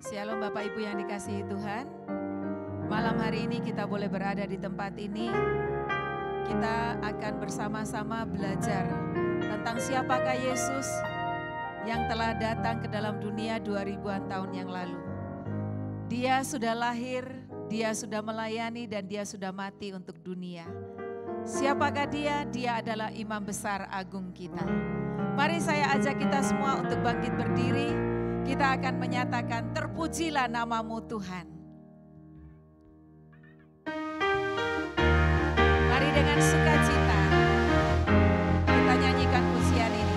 Shalom Bapak Ibu yang dikasihi Tuhan. Malam hari ini kita boleh berada di tempat ini. Kita akan bersama-sama belajar tentang siapakah Yesus yang telah datang ke dalam dunia 2000-an tahun yang lalu. Dia sudah lahir, dia sudah melayani, dan dia sudah mati untuk dunia. Siapakah dia? Dia adalah imam besar agung kita. Mari saya ajak kita semua untuk bangkit berdiri. Kita akan menyatakan terpujilah namamu Tuhan. Mari dengan sukacita kita nyanyikan pujian ini.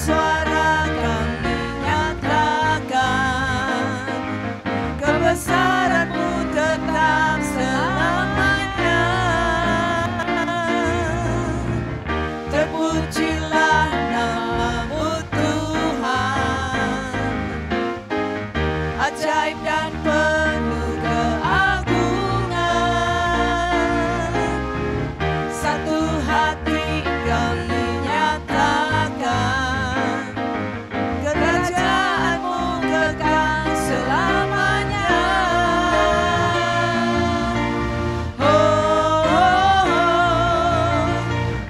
Suara kami nyatakan kebesaran-Mu tetap selamanya. Terpujilah nama-Mu Tuhan, ajaib dan penuh keagungan. Satu hati kami nyatakan kerajaan-Mu kekal selamanya. Oh, oh,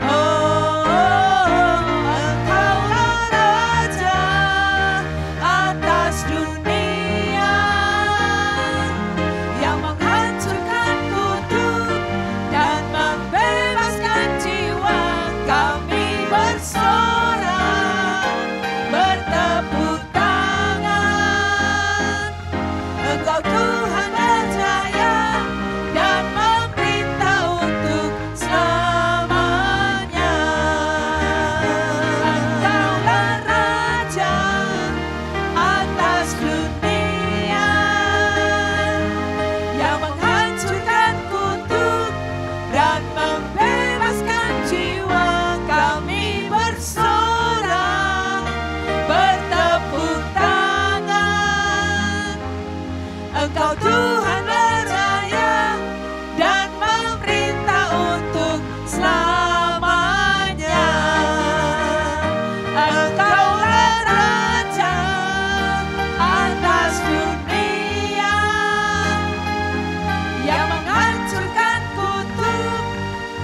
oh, oh, Engkaulah Raja atas dunia yang menghancurkan kutuk dan membebaskan jiwa. Kami bersorak, bertepuk tangan. Engkau Tuhan berjaya dan memerintah untuk selamanya. Engkaulah Raja atas dunia yang menghancurkan kutuk dan membebaskan jiwa. Kami bersorak, bertepuk tangan. Engkau Tuhan berjaya dan memerintah untuk selamanya. Engkaulah Raja atas dunia yang menghancurkan kutuk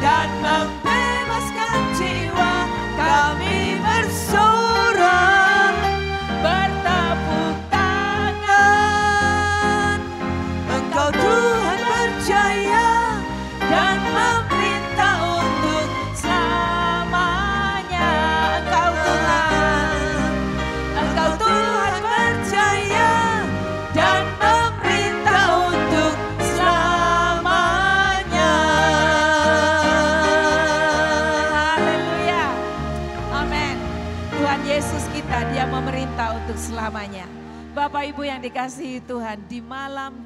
dan membebaskan jiwa. Kami bersorak, bertepuk tangan. Engkau Tuhan berjaya dan memerintah untuk selamanya. Engkau Tuhan berjaya dan memerintah untuk selamanya. Haleluya. Amin. Tuhan Yesus kita, dia memerintah untuk selamanya. Bapak Ibu yang dikasihi Tuhan, di malam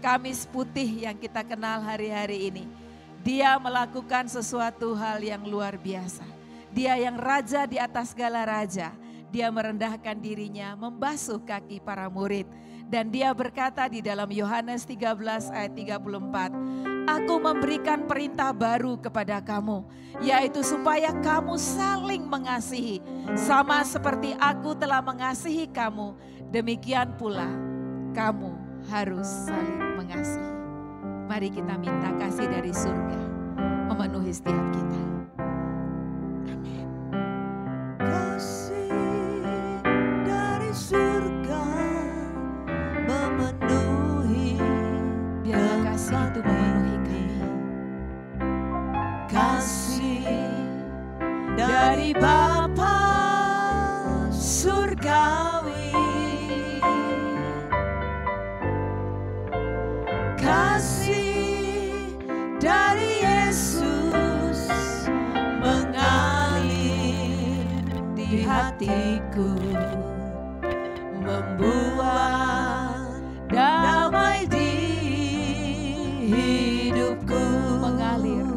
Kamis putih yang kita kenal hari-hari ini, dia melakukan sesuatu hal yang luar biasa. Dia yang raja di atas segala raja, dia merendahkan dirinya, membasuh kaki para murid. Dan dia berkata di dalam Yohanes 13 ayat 34, Aku memberikan perintah baru kepada kamu, yaitu supaya kamu saling mengasihi. Sama seperti aku telah mengasihi kamu, demikian pula kamu harus saling mengasihi. Mari kita minta kasih dari surga memenuhi setiap kita. Amin. Kasih dari surga memenuhi, Biarlah kasih itu memenuhi kami. kasih dari Bapa surgawi, kasih dari Yesus mengalir di hatiku, membuat damai di hidupku. Mengalir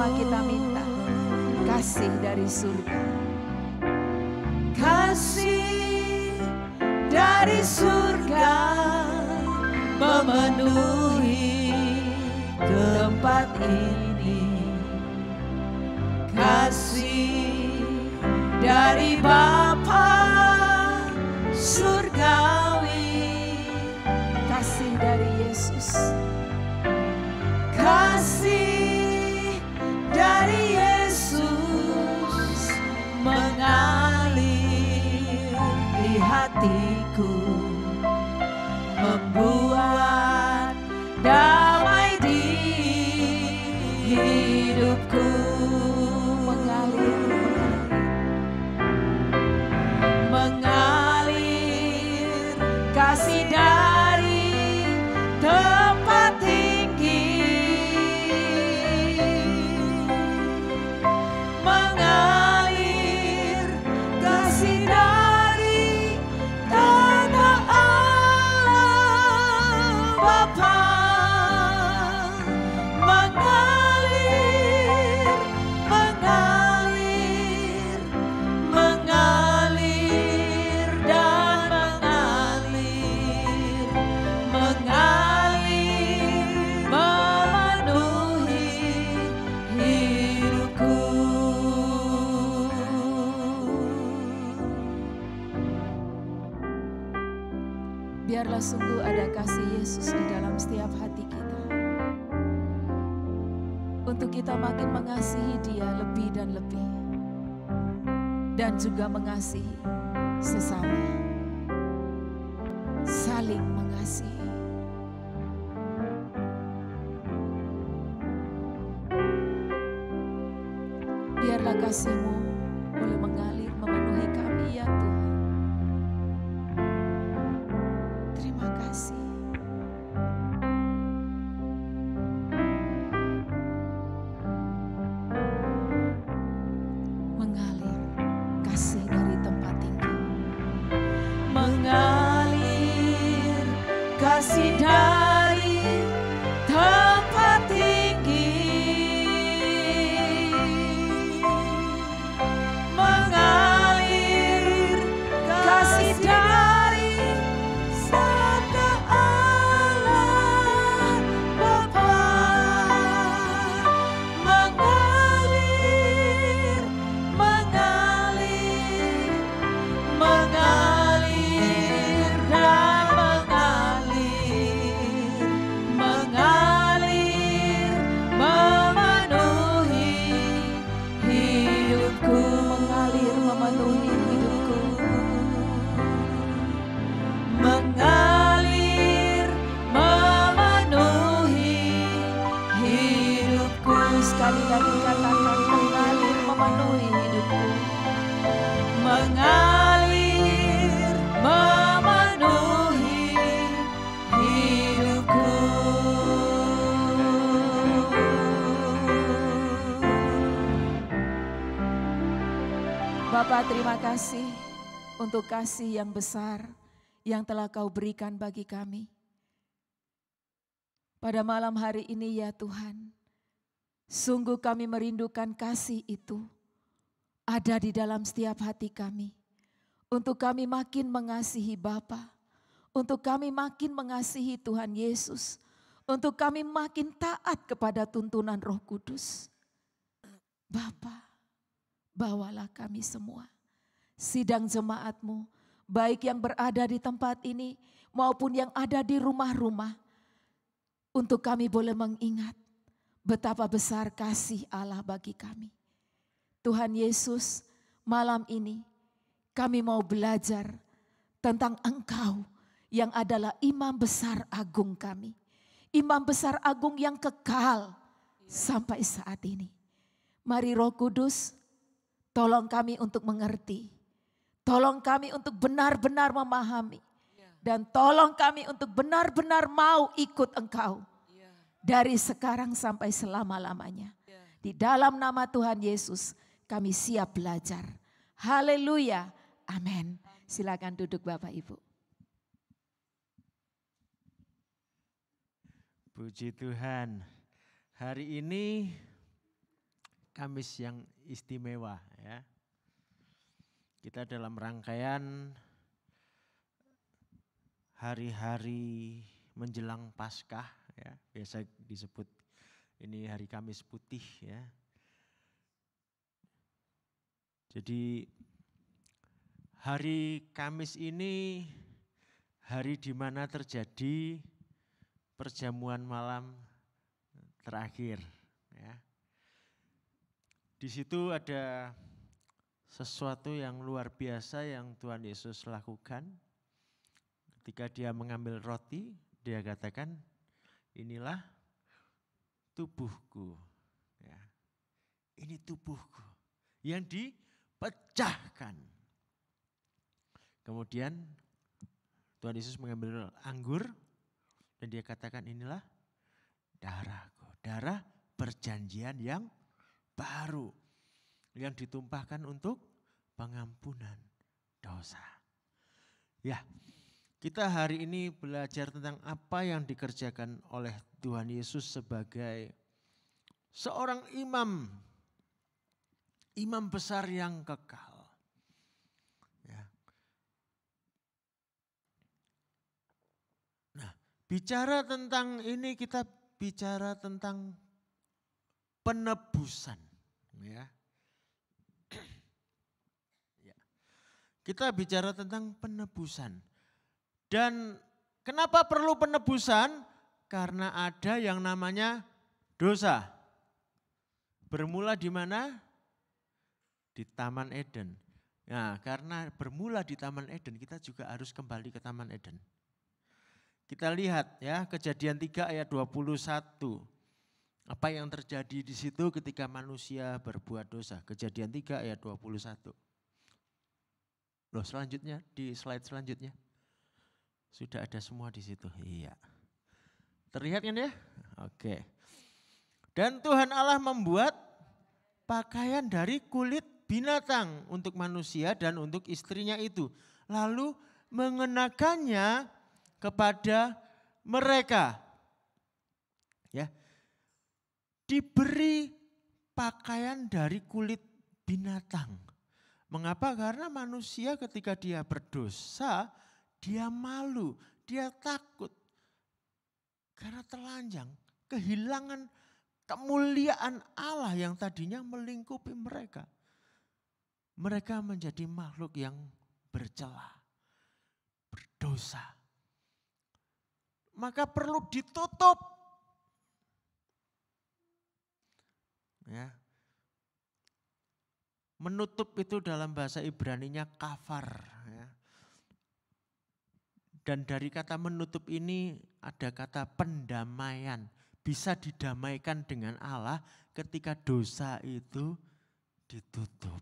Bersama-sama kita minta kasih dari surga. Kasih dari surga memenuhi tempat ini. Kasih dari Bapa surgawi, Kasih dari Yesus. kasih dari Yesus mengalir di hatiku, membuat damai di hidupku. Mengalir kasih dari tempat tinggi, mengalir kasih dari tata Allah Bapa, mengalir, mengalir, mengalir dan mengalir, mengalir memenuhi hidupku. Biarlah sungguh ada kasih Yesus di dalam setiap hati kita. Untuk kita makin mengasihi Dia lebih dan lebih. Dan juga mengasihi sesama. Saling mengasihi. Biarlah kasih-Mu boleh mengalir memenuhi kami ya Tuhan. Terima kasih. Mengalir kasih dari tempat tinggi. Mengalir kasih dari tempat tinggi, mengalir kasih dari sabda Allah Bapa, mengalir, mengalir, mengalir dan mengalir, mengalir memenuhi hidupku, Mengalir memenuhi hidupku. mengalir memenuhi hidupku. Sekali lagi katakan mengalir memenuhi hidupku. Mengalir memenuhi hidupku. Bapa, terima kasih untuk kasih yang besar yang telah Kau berikan bagi kami. Pada malam hari ini ya Tuhan, sungguh kami merindukan kasih itu ada di dalam setiap hati kami. Untuk kami makin mengasihi Bapa, untuk kami makin mengasihi Tuhan Yesus, untuk kami makin taat kepada tuntunan Roh Kudus. Bapa, bawalah kami semua, sidang jemaat-Mu, baik yang berada di tempat ini maupun yang ada di rumah-rumah, untuk kami boleh mengingat betapa besar kasih Allah bagi kami. Tuhan Yesus, malam ini kami mau belajar tentang Engkau yang adalah imam besar agung kami. Imam besar agung yang kekal sampai saat ini. Mari Roh Kudus, tolong kami untuk mengerti. Tolong kami untuk benar-benar memahami. Dan tolong kami untuk benar-benar mau ikut Engkau. Dari sekarang sampai selama-lamanya. Di dalam nama Tuhan Yesus kami siap belajar. Haleluya. Amin. Silakan duduk Bapak Ibu. Puji Tuhan. Hari ini Kamis yang istimewa ya. Kita dalam rangkaian hari-hari menjelang Paskah ya, biasa disebut ini hari Kamis Putih ya. Jadi hari Kamis ini hari di mana terjadi perjamuan malam terakhir ya. Di situ ada sesuatu yang luar biasa yang Tuhan Yesus lakukan. Ketika dia mengambil roti, dia katakan, inilah tubuhku. Ya. Ini tubuhku yang dipecahkan. Kemudian Tuhan Yesus mengambil anggur dan dia katakan, inilah darahku. Darah perjanjian yang baru yang ditumpahkan untuk pengampunan dosa. Ya, kita hari ini belajar tentang apa yang dikerjakan oleh Tuhan Yesus sebagai seorang imam besar yang kekal. Ya. Nah, bicara tentang ini kita bicara tentang penebusan. Ya. Kita bicara tentang penebusan. Dan kenapa perlu penebusan? Karena ada yang namanya dosa. Bermula di mana? Di Taman Eden. Nah, karena bermula di Taman Eden, kita juga harus kembali ke Taman Eden. Kita lihat ya, Kejadian 3 ayat 21. Apa yang terjadi di situ ketika manusia berbuat dosa? Kejadian 3 ayat 21. Loh, selanjutnya di slide selanjutnya. Sudah ada semua di situ. Iya. Terlihat kan ya? Oke. Dan Tuhan Allah membuat pakaian dari kulit binatang untuk manusia dan untuk istrinya itu. Lalu mengenakannya kepada mereka. Ya. Diberi pakaian dari kulit binatang. Mengapa? Karena manusia ketika dia berdosa, dia malu, dia takut. Karena telanjang, kehilangan kemuliaan Allah yang tadinya melingkupi mereka. Mereka menjadi makhluk yang bercela, berdosa. Maka perlu ditutup. Ya. Menutup itu dalam bahasa Ibraninya kafar. Ya. Dan dari kata menutup ini ada kata pendamaian. Bisa didamaikan dengan Allah ketika dosa itu ditutup.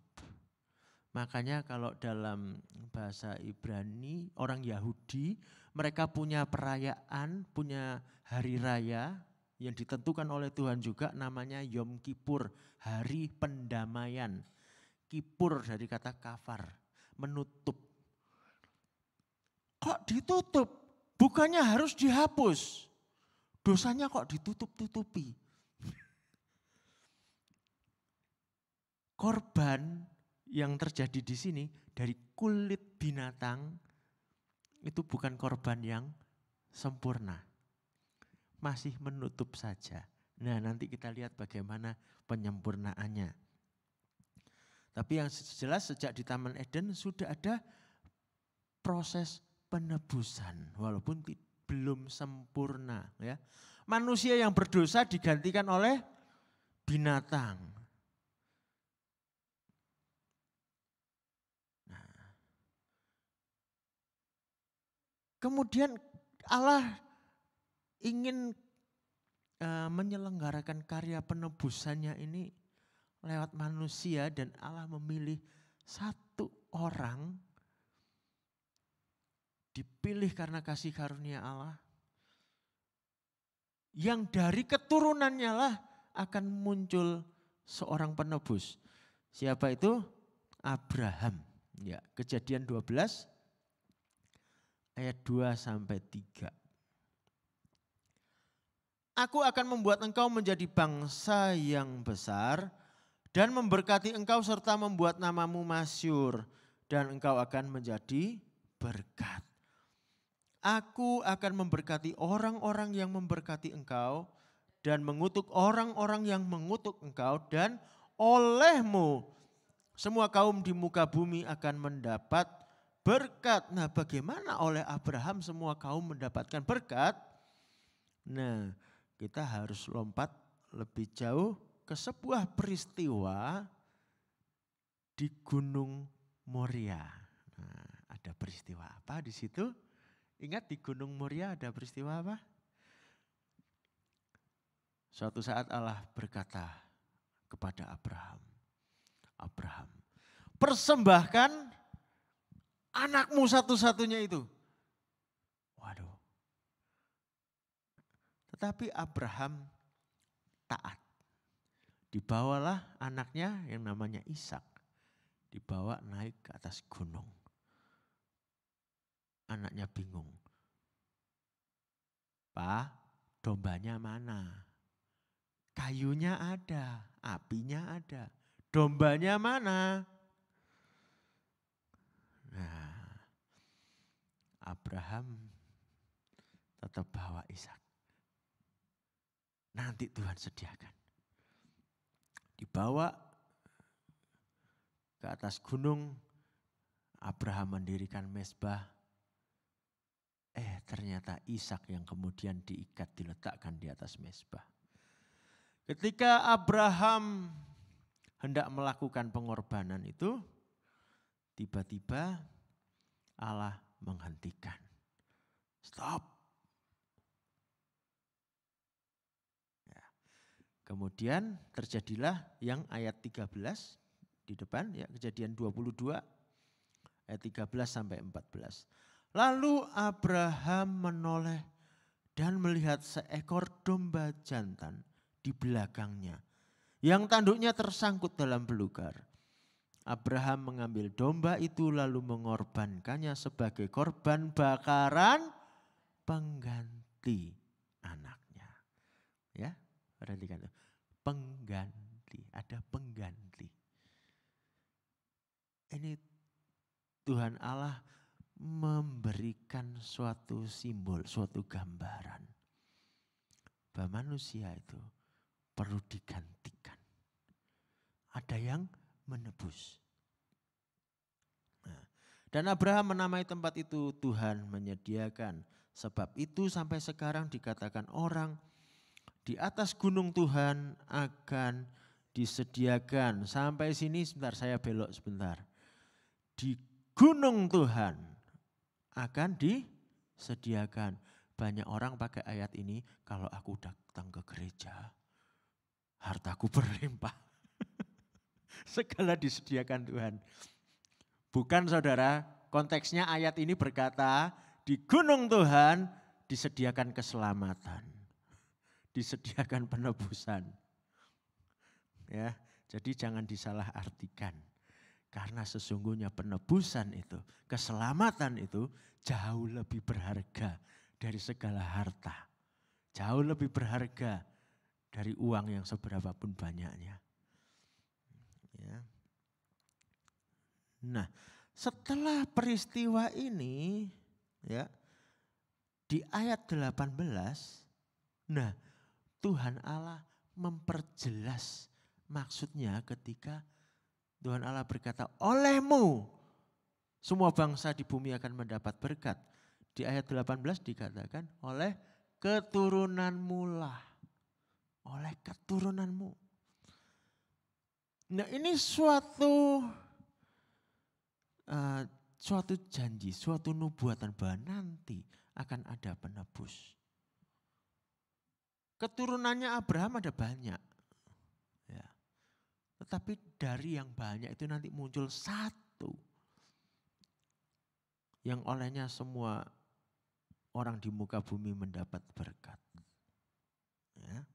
Makanya kalau dalam bahasa Ibrani, orang Yahudi, mereka punya perayaan, punya hari raya yang ditentukan oleh Tuhan juga namanya Yom Kippur, hari pendamaian. Kippur dari kata kafar, menutup. Kok ditutup? Bukannya harus dihapus. Dosanya kok ditutup-tutupi. Korban yang terjadi di sini dari kulit binatang itu bukan korban yang sempurna. Masih menutup saja. Nah, nanti kita lihat bagaimana penyempurnaannya. Tapi yang jelas sejak di Taman Eden sudah ada proses penebusan walaupun belum sempurna ya. Manusia yang berdosa digantikan oleh binatang. Nah. Kemudian Allah ingin menyelenggarakan karya penebusannya ini lewat manusia dan Allah memilih satu orang dipilih karena kasih karunia Allah yang dari keturunannya lah akan muncul seorang penebus. Siapa itu? Abraham. Ya, Kejadian 12 ayat 2 sampai 3. Aku akan membuat engkau menjadi bangsa yang besar dan memberkati engkau serta membuat namamu masyhur dan engkau akan menjadi berkat. Aku akan memberkati orang-orang yang memberkati engkau dan mengutuk orang-orang yang mengutuk engkau, dan olehmu semua kaum di muka bumi akan mendapat berkat. Nah, bagaimana oleh Abraham semua kaum mendapatkan berkat? Nah, kita harus lompat lebih jauh ke sebuah peristiwa di Gunung Moria. Nah, ada peristiwa apa di situ? Ingat di Gunung Moria ada peristiwa apa? Suatu saat Allah berkata kepada Abraham, Abraham, persembahkan anakmu satu-satunya itu. Waduh. Tetapi Abraham taat. Dibawalah anaknya yang namanya Ishak. Dibawa naik ke atas gunung. Anaknya bingung. Pak, dombanya mana? Kayunya ada, apinya ada. Dombanya mana? Nah, Abraham tetap bawa Ishak. Nanti Tuhan sediakan. Dibawa ke atas gunung, Abraham mendirikan mezbah. Ternyata Ishak yang kemudian diikat, diletakkan di atas mezbah. Ketika Abraham hendak melakukan pengorbanan itu, tiba-tiba Allah menghentikan. Stop. Kemudian terjadilah yang ayat 13 di depan, ya, Kejadian 22 ayat 13 sampai 14. Lalu Abraham menoleh dan melihat seekor domba jantan di belakangnya yang tanduknya tersangkut dalam belukar. Abraham mengambil domba itu lalu mengorbankannya sebagai korban bakaran pengganti anaknya. Ya. Perhatikan itu, pengganti, ada pengganti. Ini Tuhan Allah memberikan suatu simbol, suatu gambaran bahwa manusia itu perlu digantikan. Ada yang menebus. Nah, dan Abraham menamai tempat itu Tuhan menyediakan. Sebab itu sampai sekarang dikatakan orang di atas gunung Tuhan akan disediakan. Sampai sini sebentar, saya belok sebentar. Di gunung Tuhan akan disediakan. Banyak orang pakai ayat ini, kalau aku datang ke gereja, hartaku berlimpah. Segala disediakan Tuhan. Bukan saudara, konteksnya ayat ini berkata, di gunung Tuhan disediakan keselamatan. Disediakan penebusan. Ya, jadi jangan disalahartikan. Karena sesungguhnya penebusan itu, keselamatan itu jauh lebih berharga dari segala harta. Jauh lebih berharga dari uang yang seberapa pun banyaknya. Ya. Nah, setelah peristiwa ini, ya, di ayat 18, nah, Tuhan Allah memperjelas maksudnya ketika Tuhan Allah berkata, olehmu semua bangsa di bumi akan mendapat berkat. Di ayat 18 dikatakan, oleh keturunanmu lah. Oleh keturunanmu. Nah, ini suatu janji, suatu nubuatan bahwa nanti akan ada penebus. Keturunannya Abraham ada banyak. Ya. Tetapi dari yang banyak itu nanti muncul satu. Yang olehnya semua orang di muka bumi mendapat berkat. Ya.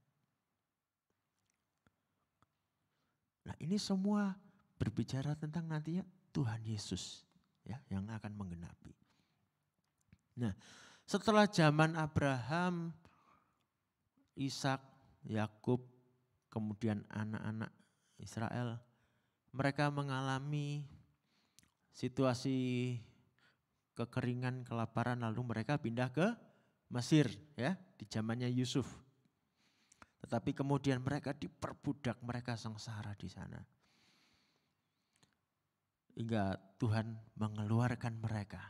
Nah, ini semua berbicara tentang nantinya Tuhan Yesus, ya, yang akan menggenapi. Nah, setelah zaman Abraham, Ishak, Yakub, kemudian anak-anak Israel, mereka mengalami situasi kekeringan, kelaparan, lalu mereka pindah ke Mesir ya, di zamannya Yusuf. Tetapi kemudian mereka diperbudak, mereka sengsara di sana. Hingga Tuhan mengeluarkan mereka.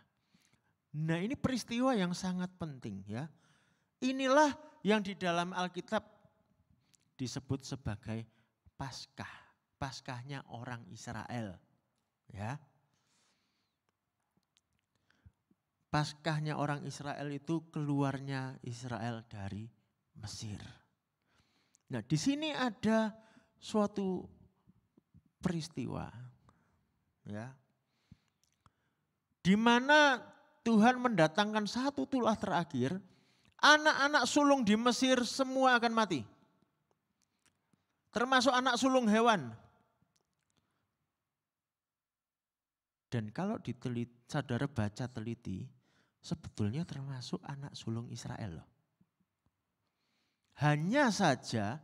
Nah, ini peristiwa yang sangat penting ya. Inilah yang di dalam Alkitab disebut sebagai Paskah. Paskahnya orang Israel. Ya. Paskahnya orang Israel itu keluarnya Israel dari Mesir. Nah, di sini ada suatu peristiwa ya. Di mana Tuhan mendatangkan satu tulah terakhir, anak-anak sulung di Mesir semua akan mati. Termasuk anak sulung hewan. Dan kalau saudara baca teliti, sebetulnya termasuk anak sulung Israel loh. Hanya saja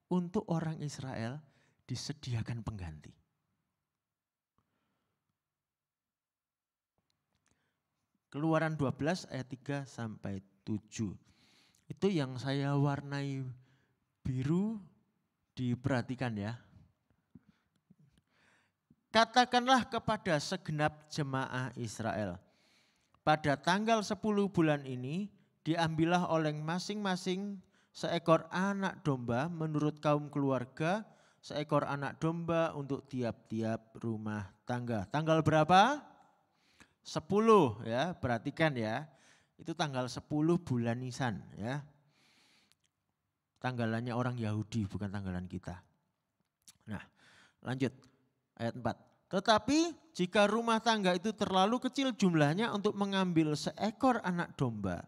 untuk orang Israel disediakan pengganti. Keluaran 12 ayat 3 sampai 7. Itu yang saya warnai biru, diperhatikan ya. Katakanlah kepada segenap jemaah Israel, pada tanggal 10 bulan ini diambillah oleh masing-masing seekor anak domba menurut kaum keluarga, seekor anak domba untuk tiap-tiap rumah tangga. Tanggal berapa? 10 ya, perhatikan ya. Itu tanggal 10 bulan Nisan ya. Tanggalannya orang Yahudi, bukan tanggalan kita. Nah, lanjut ayat 4. Tetapi jika rumah tangga itu terlalu kecil jumlahnya untuk mengambil seekor anak domba,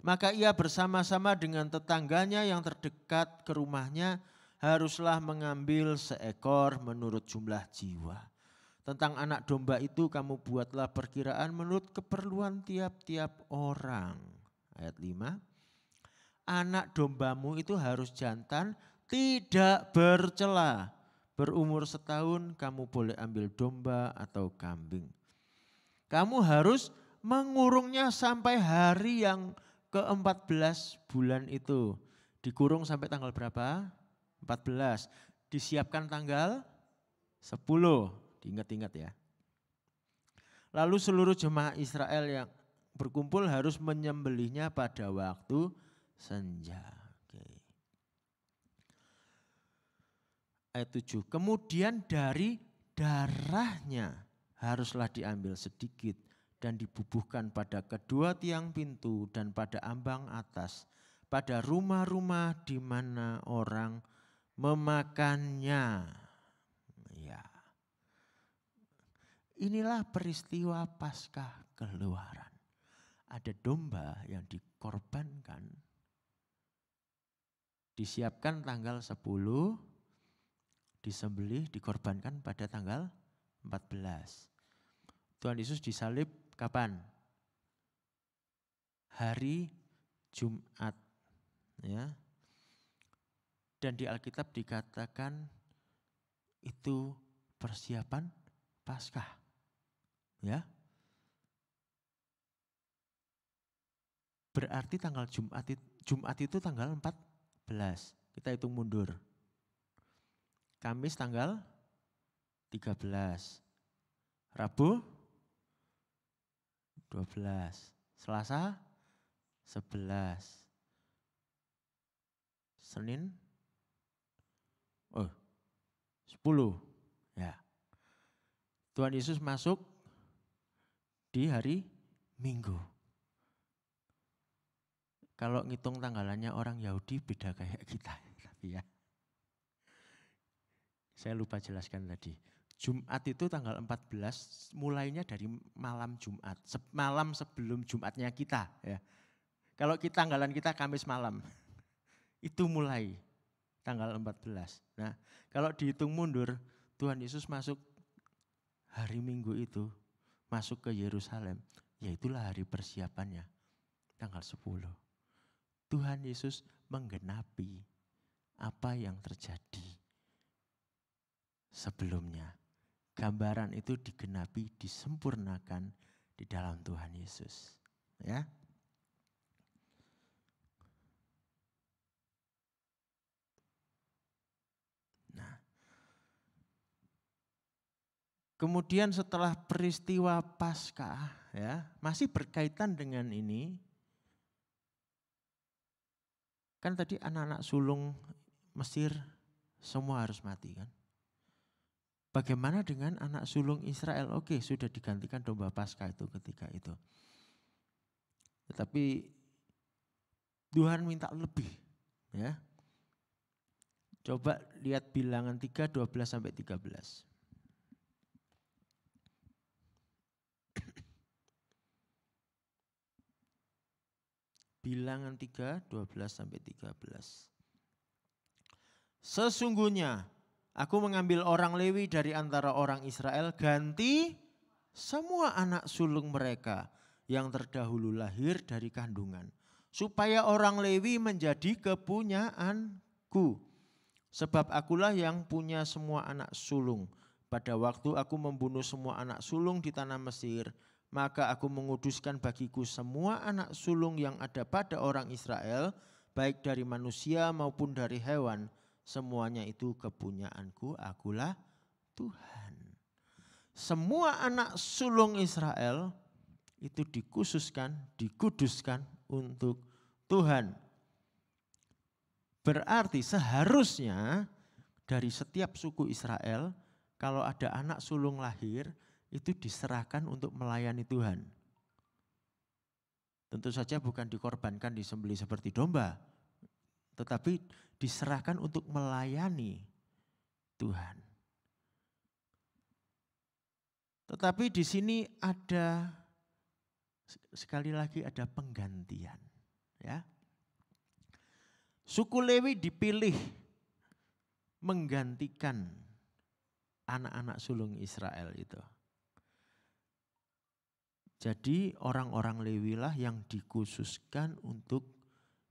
maka ia bersama-sama dengan tetangganya yang terdekat ke rumahnya haruslah mengambil seekor menurut jumlah jiwa. Tentang anak domba itu kamu buatlah perkiraan menurut keperluan tiap-tiap orang. Ayat 5. Anak dombamu itu harus jantan, tidak bercela. Berumur setahun kamu boleh ambil domba atau kambing. Kamu harus mengurungnya sampai hari yang ke-14 bulan itu. Dikurung sampai tanggal berapa? 14. Disiapkan tanggal 10. Diingat-ingat ya. Lalu seluruh jemaah Israel yang berkumpul harus menyembelihnya pada waktu senja. Oke. Ayat 7. Kemudian dari darahnya haruslah diambil sedikit dan dibubuhkan pada kedua tiang pintu dan pada ambang atas, pada rumah-rumah di mana orang memakannya. Ya. Inilah peristiwa Paskah keluaran. Ada domba yang dikorbankan. Disiapkan tanggal 10, disembelih, dikorbankan pada tanggal 14. Tuhan Yesus disalib kapan? Hari Jumat. Ya. Dan di Alkitab dikatakan itu persiapan Paskah. Ya. Berarti tanggal Jumat itu tanggal 14. Kita hitung mundur. Kamis tanggal 13. Rabu 12. Selasa 11. Senin 10. Ya. Tuhan Yesus masuk di hari Minggu. Kalau ngitung tanggalannya orang Yahudi beda kayak kita. Tapi ya. Saya lupa jelaskan tadi. Jumat itu tanggal 14 mulainya dari malam Jumat. Malam sebelum Jumatnya kita. Ya. Kalau tanggalan kita Kamis malam. Itu mulai tanggal 14. Nah kalau dihitung mundur Tuhan Yesus masuk hari Minggu itu. Masuk ke Yerusalem. Ya itulah hari persiapannya. Tanggal 10. Tuhan Yesus menggenapi apa yang terjadi sebelumnya. Gambaran itu digenapi, disempurnakan di dalam Tuhan Yesus. Ya. Nah, kemudian setelah peristiwa Paskah, ya, masih berkaitan dengan ini. Kan tadi anak-anak sulung Mesir semua harus mati kan. Bagaimana dengan anak sulung Israel? Oke, sudah digantikan domba Paskah itu ketika itu. Tetapi Tuhan minta lebih, ya. Coba lihat Bilangan 3, 12 sampai 13. Bilangan 3, 12 sampai 13. Sesungguhnya aku mengambil orang Lewi dari antara orang Israel, ganti semua anak sulung mereka yang terdahulu lahir dari kandungan, supaya orang Lewi menjadi kepunyaanku. Sebab akulah yang punya semua anak sulung. Pada waktu aku membunuh semua anak sulung di tanah Mesir, maka aku menguduskan bagiku semua anak sulung yang ada pada orang Israel, baik dari manusia maupun dari hewan. Semuanya itu kepunyaanku, akulah Tuhan. Semua anak sulung Israel itu dikhususkan, dikuduskan untuk Tuhan. Berarti seharusnya dari setiap suku Israel, kalau ada anak sulung lahir, itu diserahkan untuk melayani Tuhan. Tentu saja bukan dikorbankan, disembelih seperti domba, tetapi diserahkan untuk melayani Tuhan. Tetapi di sini ada, sekali lagi ada penggantian. Ya. Suku Lewi dipilih menggantikan anak-anak sulung Israel itu. Jadi orang-orang Lewi lah yang dikhususkan untuk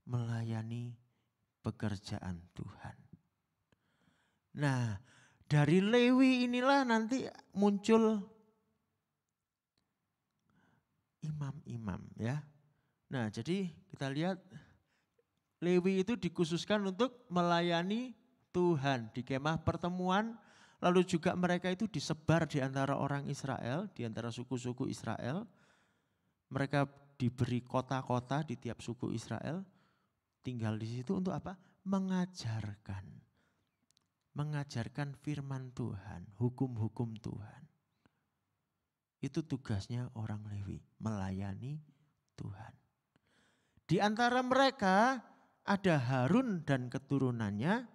melayani pekerjaan Tuhan. Nah, dari Lewi inilah nanti muncul imam-imam ya. Nah, jadi kita lihat Lewi itu dikhususkan untuk melayani Tuhan di kemah pertemuan. Lalu juga mereka itu disebar di antara orang Israel, di antara suku-suku Israel. Mereka diberi kota-kota di tiap suku Israel. Tinggal di situ untuk apa? Mengajarkan. Mengajarkan firman Tuhan, hukum-hukum Tuhan. Itu tugasnya orang Lewi, melayani Tuhan. Di antara mereka ada Harun dan keturunannya.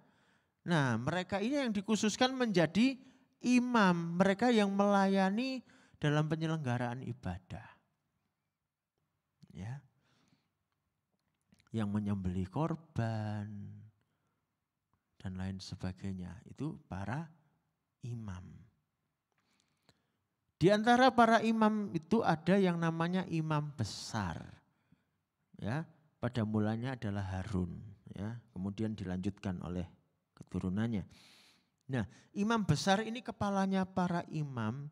Nah, mereka ini yang dikhususkan menjadi imam, mereka yang melayani dalam penyelenggaraan ibadah. Ya. Yang menyembelih korban dan lain sebagainya, itu para imam. Di antara para imam itu ada yang namanya imam besar. Ya, pada mulanya adalah Harun, ya, kemudian dilanjutkan oleh keturunannya. Nah, imam besar ini kepalanya para imam,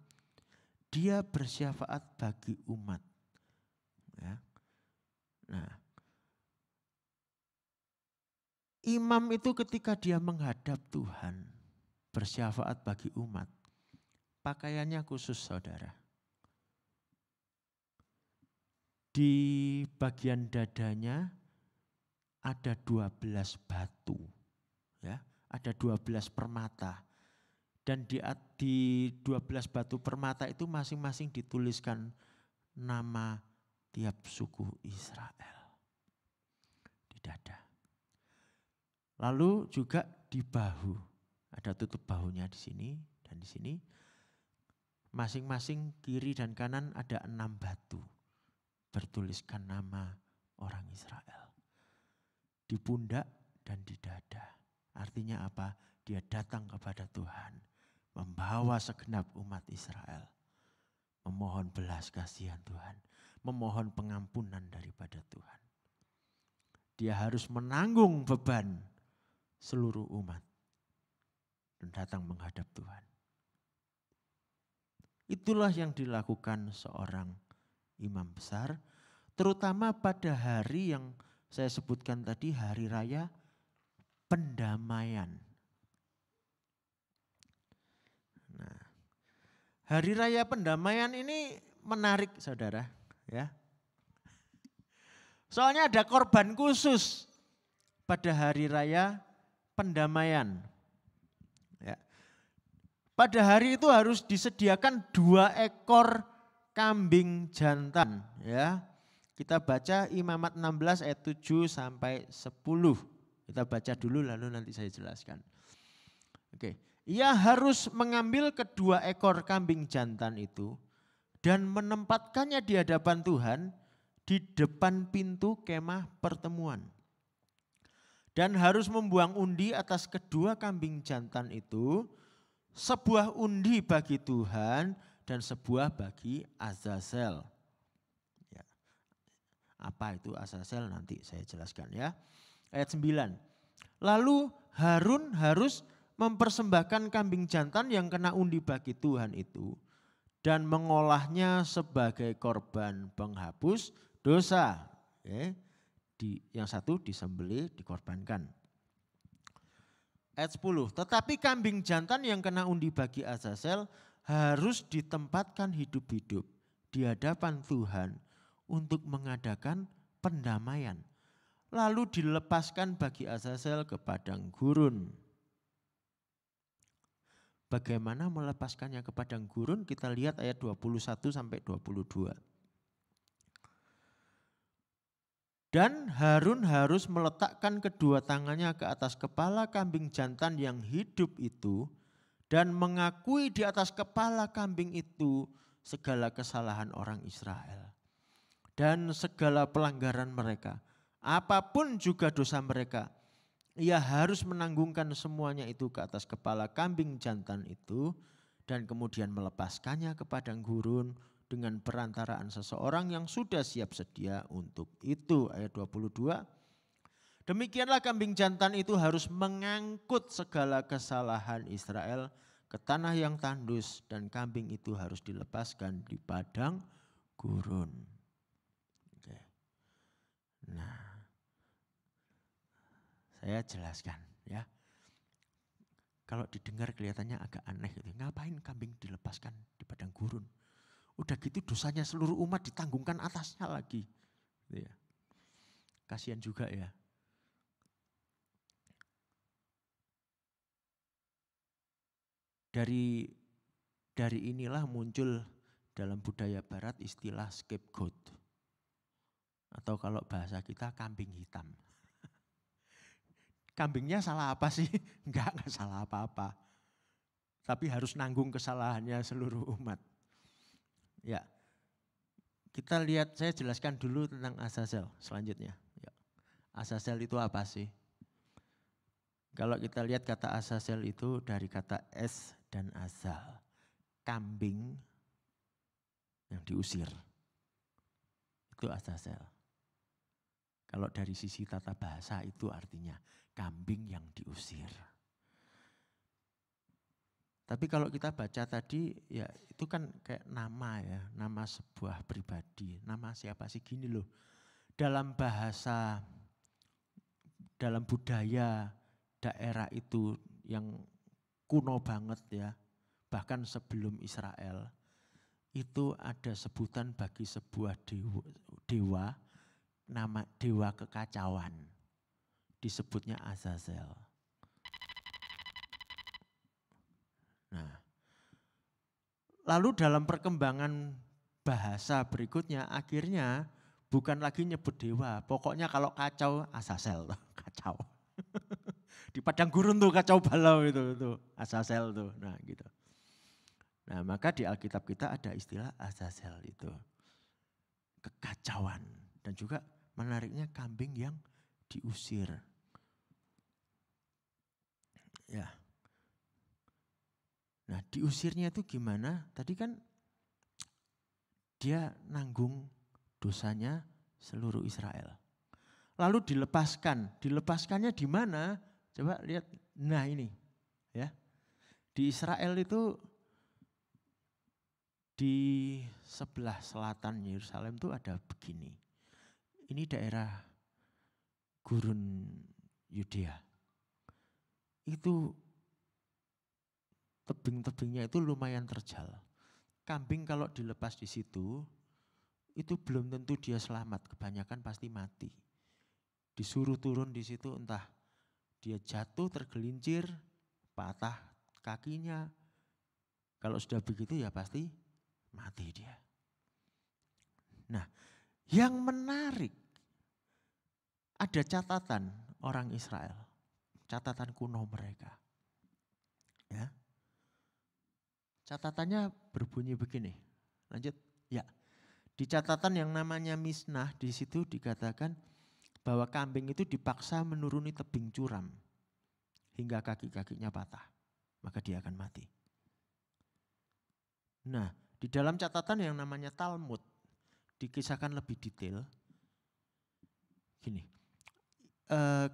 dia bersyafaat bagi umat. Ya. Nah, imam itu ketika dia menghadap Tuhan, bersyafaat bagi umat, pakaiannya khusus saudara. Di bagian dadanya ada 12 batu, ya, ada 12 permata. Dan di 12 batu permata itu masing-masing dituliskan nama tiap suku Israel di dada. Lalu juga di bahu, ada tutup bahunya di sini dan di sini. Masing-masing kiri dan kanan ada 6 batu, bertuliskan nama orang Israel. Di pundak dan di dada. Artinya apa? Dia datang kepada Tuhan, membawa segenap umat Israel, memohon belas kasihan Tuhan, memohon pengampunan daripada Tuhan. Dia harus menanggung beban seluruh umat. dan datang menghadap Tuhan. Itulah yang dilakukan seorang imam besar, terutama pada hari yang saya sebutkan tadi, hari raya pendamaian. Nah, hari raya pendamaian ini menarik saudara, ya. Soalnya ada korban khusus pada hari raya pendamaian. Ya. Pada hari itu harus disediakan 2 ekor kambing jantan. Ya. Kita baca Imamat 16 ayat 7 sampai 10. Kita baca dulu lalu nanti saya jelaskan. Oke. Ia harus mengambil kedua ekor kambing jantan itu dan menempatkannya di hadapan Tuhan di depan pintu kemah pertemuan. Dan harus membuang undi atas kedua kambing jantan itu, sebuah undi bagi Tuhan dan sebuah bagi Azazel. Ya. Apa itu Azazel nanti saya jelaskan ya. Ayat 9. Lalu Harun harus mempersembahkan kambing jantan yang kena undi bagi Tuhan itu dan mengolahnya sebagai korban penghapus dosa. Oke. Yang satu disembelih, dikorbankan. Ayat 10. Tetapi kambing jantan yang kena undi bagi Azazel harus ditempatkan hidup-hidup di hadapan Tuhan untuk mengadakan pendamaian. Lalu dilepaskan bagi Azazel ke padang gurun. Bagaimana melepaskannya ke padang gurun? Kita lihat ayat 21 sampai 22. Dan Harun harus meletakkan kedua tangannya ke atas kepala kambing jantan yang hidup itu dan mengakui di atas kepala kambing itu segala kesalahan orang Israel dan segala pelanggaran mereka. Apapun juga dosa mereka, ia harus menanggungkan semuanya itu ke atas kepala kambing jantan itu dan kemudian melepaskannya ke padang gurun dengan perantaraan seseorang yang sudah siap sedia untuk itu. Ayat 22. Demikianlah kambing jantan itu harus mengangkut segala kesalahan Israel ke tanah yang tandus dan kambing itu harus dilepaskan di padang gurun. Oke. Nah, saya jelaskan ya. Kalau didengar kelihatannya agak aneh gitu. Ngapain kambing dilepaskan di padang gurun? Udah gitu dosanya seluruh umat ditanggungkan atasnya lagi. Gitu ya. Kasihan juga ya. Dari inilah muncul dalam budaya barat istilah scapegoat. Atau kalau bahasa kita kambing hitam. Kambingnya salah apa sih? Enggak salah apa-apa. Tapi harus nanggung kesalahannya seluruh umat. Ya, kita lihat, saya jelaskan dulu tentang Azazel selanjutnya. Ya. Azazel itu apa sih? Kalau kita lihat kata Azazel itu dari kata es dan azal. Kambing yang diusir. Itu Azazel. Kalau dari sisi tata bahasa itu artinya kambing yang diusir. Tapi kalau kita baca tadi ya itu kan kayak nama ya, nama sebuah pribadi. Nama siapa sih gini loh. Dalam bahasa, dalam budaya daerah itu yang kuno banget ya. Bahkan sebelum Israel itu ada sebutan bagi sebuah dewa nama dewa kekacauan. Disebutnya Azazel. Nah, lalu dalam perkembangan bahasa berikutnya akhirnya bukan lagi nyebut dewa. Pokoknya kalau kacau Azazel, kacau. Di padang gurun tuh kacau balau itu Azazel tuh. Nah gitu. Nah maka di Alkitab kita ada istilah Azazel itu. Kekacauan. Dan juga menariknya kambing yang diusir. Ya. Nah diusirnya itu gimana? Tadi kan dia nanggung dosanya seluruh Israel. Lalu dilepaskan. Dilepaskannya di mana? Coba lihat. Nah ini ya. Di Israel itu di sebelah selatan Yerusalem itu ada begini. Ini daerah gurun Yudea. Itu tebing-tebingnya itu lumayan terjal. Kambing kalau dilepas di situ, itu belum tentu dia selamat. Kebanyakan pasti mati. Disuruh turun di situ entah dia jatuh, tergelincir, patah kakinya. Kalau sudah begitu ya pasti mati dia. Nah, yang menarik ada catatan orang Israel, catatan kuno mereka. Ya. Catatannya berbunyi begini. Lanjut. Ya. Di catatan yang namanya Misnah di situ dikatakan bahwa kambing itu dipaksa menuruni tebing curam hingga kaki-kakinya patah, maka dia akan mati. Nah, di dalam catatan yang namanya Talmud dikisahkan lebih detail. Gini,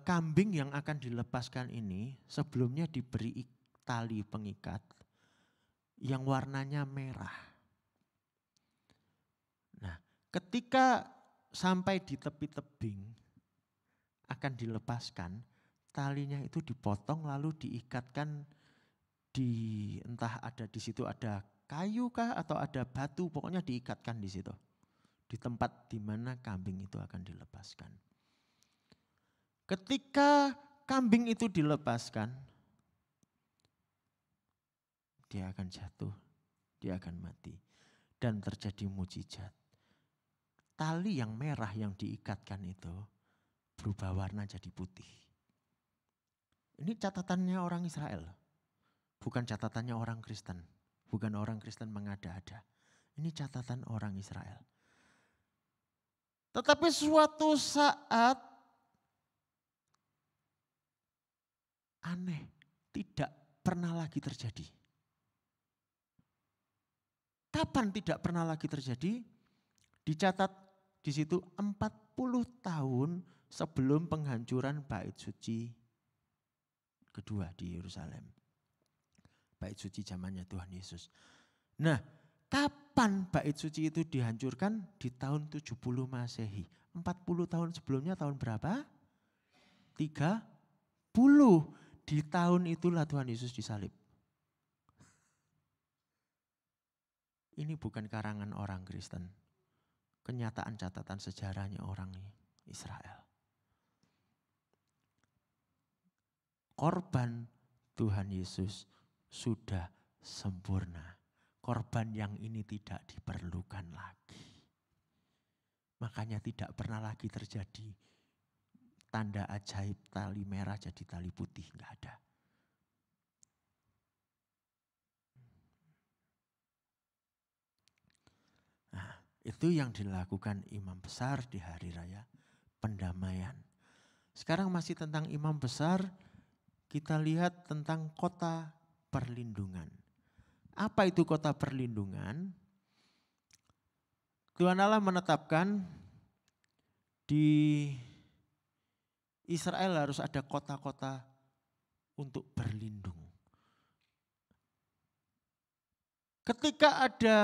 kambing yang akan dilepaskan ini sebelumnya diberi tali pengikat yang warnanya merah. Nah, ketika sampai di tepi tebing akan dilepaskan, talinya itu dipotong lalu diikatkan di entah ada di situ ada kayu kah atau ada batu, pokoknya diikatkan di situ. Di tempat di mana kambing itu akan dilepaskan. Ketika kambing itu dilepaskan, dia akan jatuh, dia akan mati. Dan terjadi mujizat. Tali yang merah yang diikatkan itu berubah warna jadi putih. Ini catatannya orang Israel, bukan catatannya orang Kristen. Bukan orang Kristen mengada-ada. Ini catatan orang Israel. Tetapi suatu saat aneh, tidak pernah lagi terjadi. Kapan tidak pernah lagi terjadi? Dicatat di situ 40 tahun sebelum penghancuran bait suci kedua di Yerusalem. Bait suci zamannya Tuhan Yesus. Nah, kapan bait suci itu dihancurkan? Di tahun 70 Masehi. 40 tahun sebelumnya tahun berapa? 30. Di tahun itulah Tuhan Yesus disalib. Ini bukan karangan orang Kristen. Kenyataan catatan sejarahnya orang Israel. Korban Tuhan Yesus sudah sempurna. Korban yang ini tidak diperlukan lagi. Makanya tidak pernah lagi terjadi tanda ajaib tali merah jadi tali putih. Enggak ada. Nah, itu yang dilakukan imam besar di hari raya pendamaian. Sekarang masih tentang imam besar, kita lihat tentang kota perlindungan. Apa itu kota perlindungan? Tuhan Allah menetapkan di Israel harus ada kota-kota untuk berlindung. Ketika ada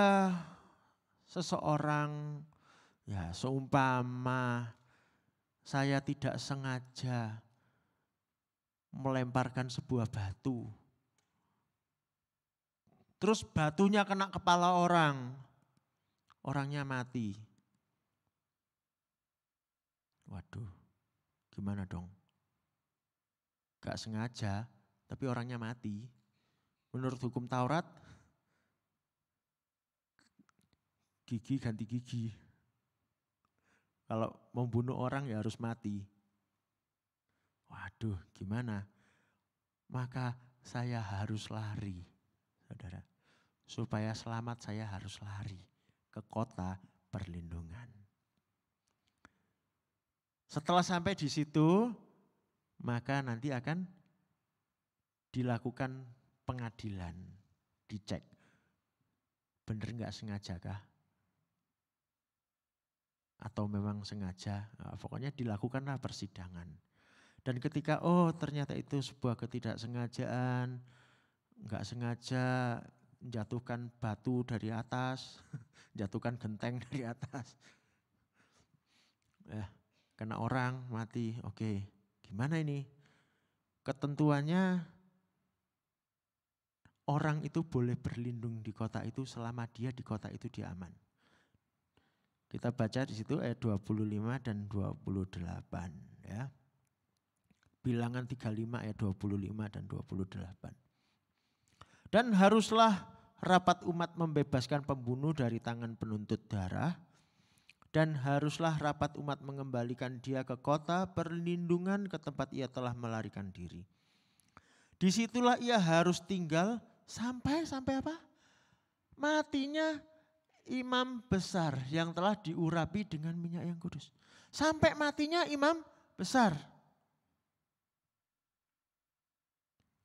seseorang, ya seumpama saya tidak sengaja melemparkan sebuah batu, terus batunya kena kepala orang, orangnya mati. Waduh, gimana dong? Gak sengaja, tapi orangnya mati. Menurut hukum Taurat, gigi ganti gigi. Kalau membunuh orang ya harus mati. Waduh, gimana? Maka saya harus lari, saudara. Supaya selamat saya harus lari ke kota perlindungan. Setelah sampai di situ, maka nanti akan dilakukan pengadilan, dicek. Benar nggak sengaja kah? Atau memang sengaja? Nah, pokoknya dilakukanlah persidangan. Dan ketika ternyata itu sebuah ketidaksengajaan, nggak sengaja menjatuhkan batu dari atas, jatuhkan genteng dari atas. Kena orang mati, oke. Gimana ini? Ketentuannya orang itu boleh berlindung di kota itu selama dia di kota itu dia aman. Kita baca di situ ayat 25 dan 28 ya. Bilangan 35 ayat 25 dan 28. Dan haruslah rapat umat membebaskan pembunuh dari tangan penuntut darah. Dan haruslah rapat umat mengembalikan dia ke kota perlindungan ke tempat ia telah melarikan diri. Disitulah ia harus tinggal sampai apa? Matinya imam besar yang telah diurapi dengan minyak yang kudus. Sampai matinya imam besar.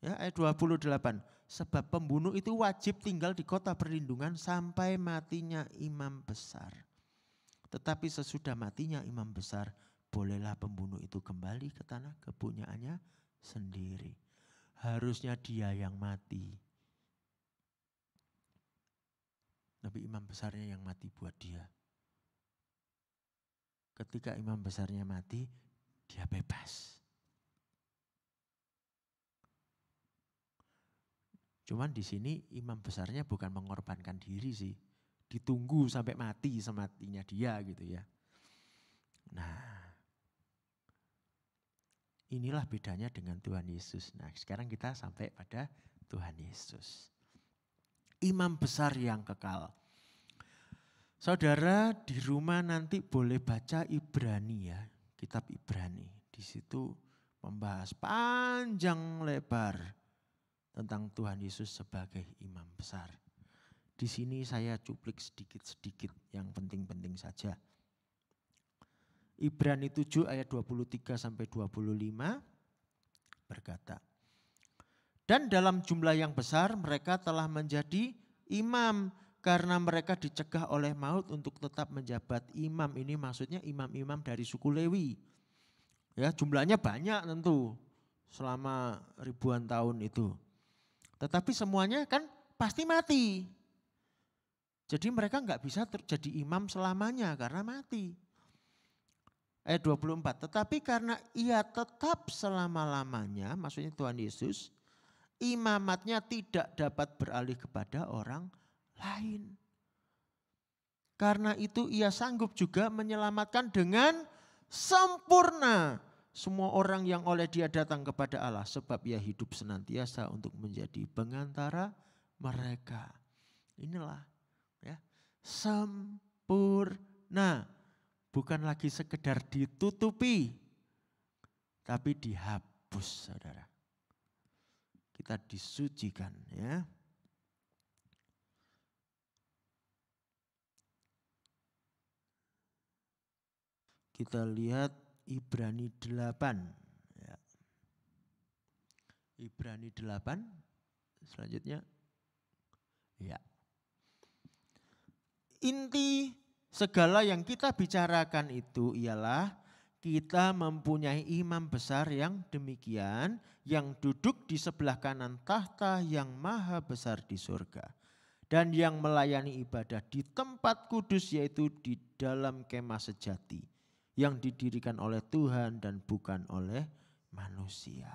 Ya, ayat 28. Sebab pembunuh itu wajib tinggal di kota perlindungan sampai matinya imam besar. Tetapi sesudah matinya imam besar, bolehlah pembunuh itu kembali ke tanah kepunyaannya sendiri. Harusnya dia yang mati. Tapi imam besarnya yang mati buat dia. Ketika imam besarnya mati, dia bebas. Cuman di sini imam besarnya bukan mengorbankan diri sih. Ditunggu sampai mati sematinya dia gitu ya. Nah, inilah bedanya dengan Tuhan Yesus. Nah, sekarang kita sampai pada Tuhan Yesus. Imam besar yang kekal. Saudara di rumah nanti boleh baca Ibrani ya, kitab Ibrani. Di situ membahas panjang lebar tentang Tuhan Yesus sebagai imam besar. Di sini saya cuplik sedikit-sedikit yang penting-penting saja. Ibrani 7 ayat 23 sampai 25 berkata, dan dalam jumlah yang besar mereka telah menjadi imam karena mereka dicegah oleh maut untuk tetap menjabat imam. Ini maksudnya imam-imam dari suku Lewi. Ya, jumlahnya banyak tentu selama ribuan tahun itu. Tetapi semuanya kan pasti mati. Jadi mereka nggak bisa terjadi imam selamanya karena mati. Ayat 24, tetapi karena ia tetap selama-lamanya, maksudnya Tuhan Yesus, imamatnya tidak dapat beralih kepada orang lain. Karena itu ia sanggup juga menyelamatkan dengan sempurna semua orang yang oleh dia datang kepada Allah. Sebab ia hidup senantiasa untuk menjadi pengantara mereka. Inilah ya, sempurna. Bukan lagi sekedar ditutupi, tapi dihapus, saudara. Kita disucikan ya. Kita lihat Ibrani 8. Ya. Ibrani 8 selanjutnya. Ya. Inti segala yang kita bicarakan itu ialah kita mempunyai imam besar yang demikian, yang duduk di sebelah kanan tahta yang maha besar di surga. Dan yang melayani ibadah di tempat kudus, yaitu di dalam kemah sejati. Yang didirikan oleh Tuhan dan bukan oleh manusia.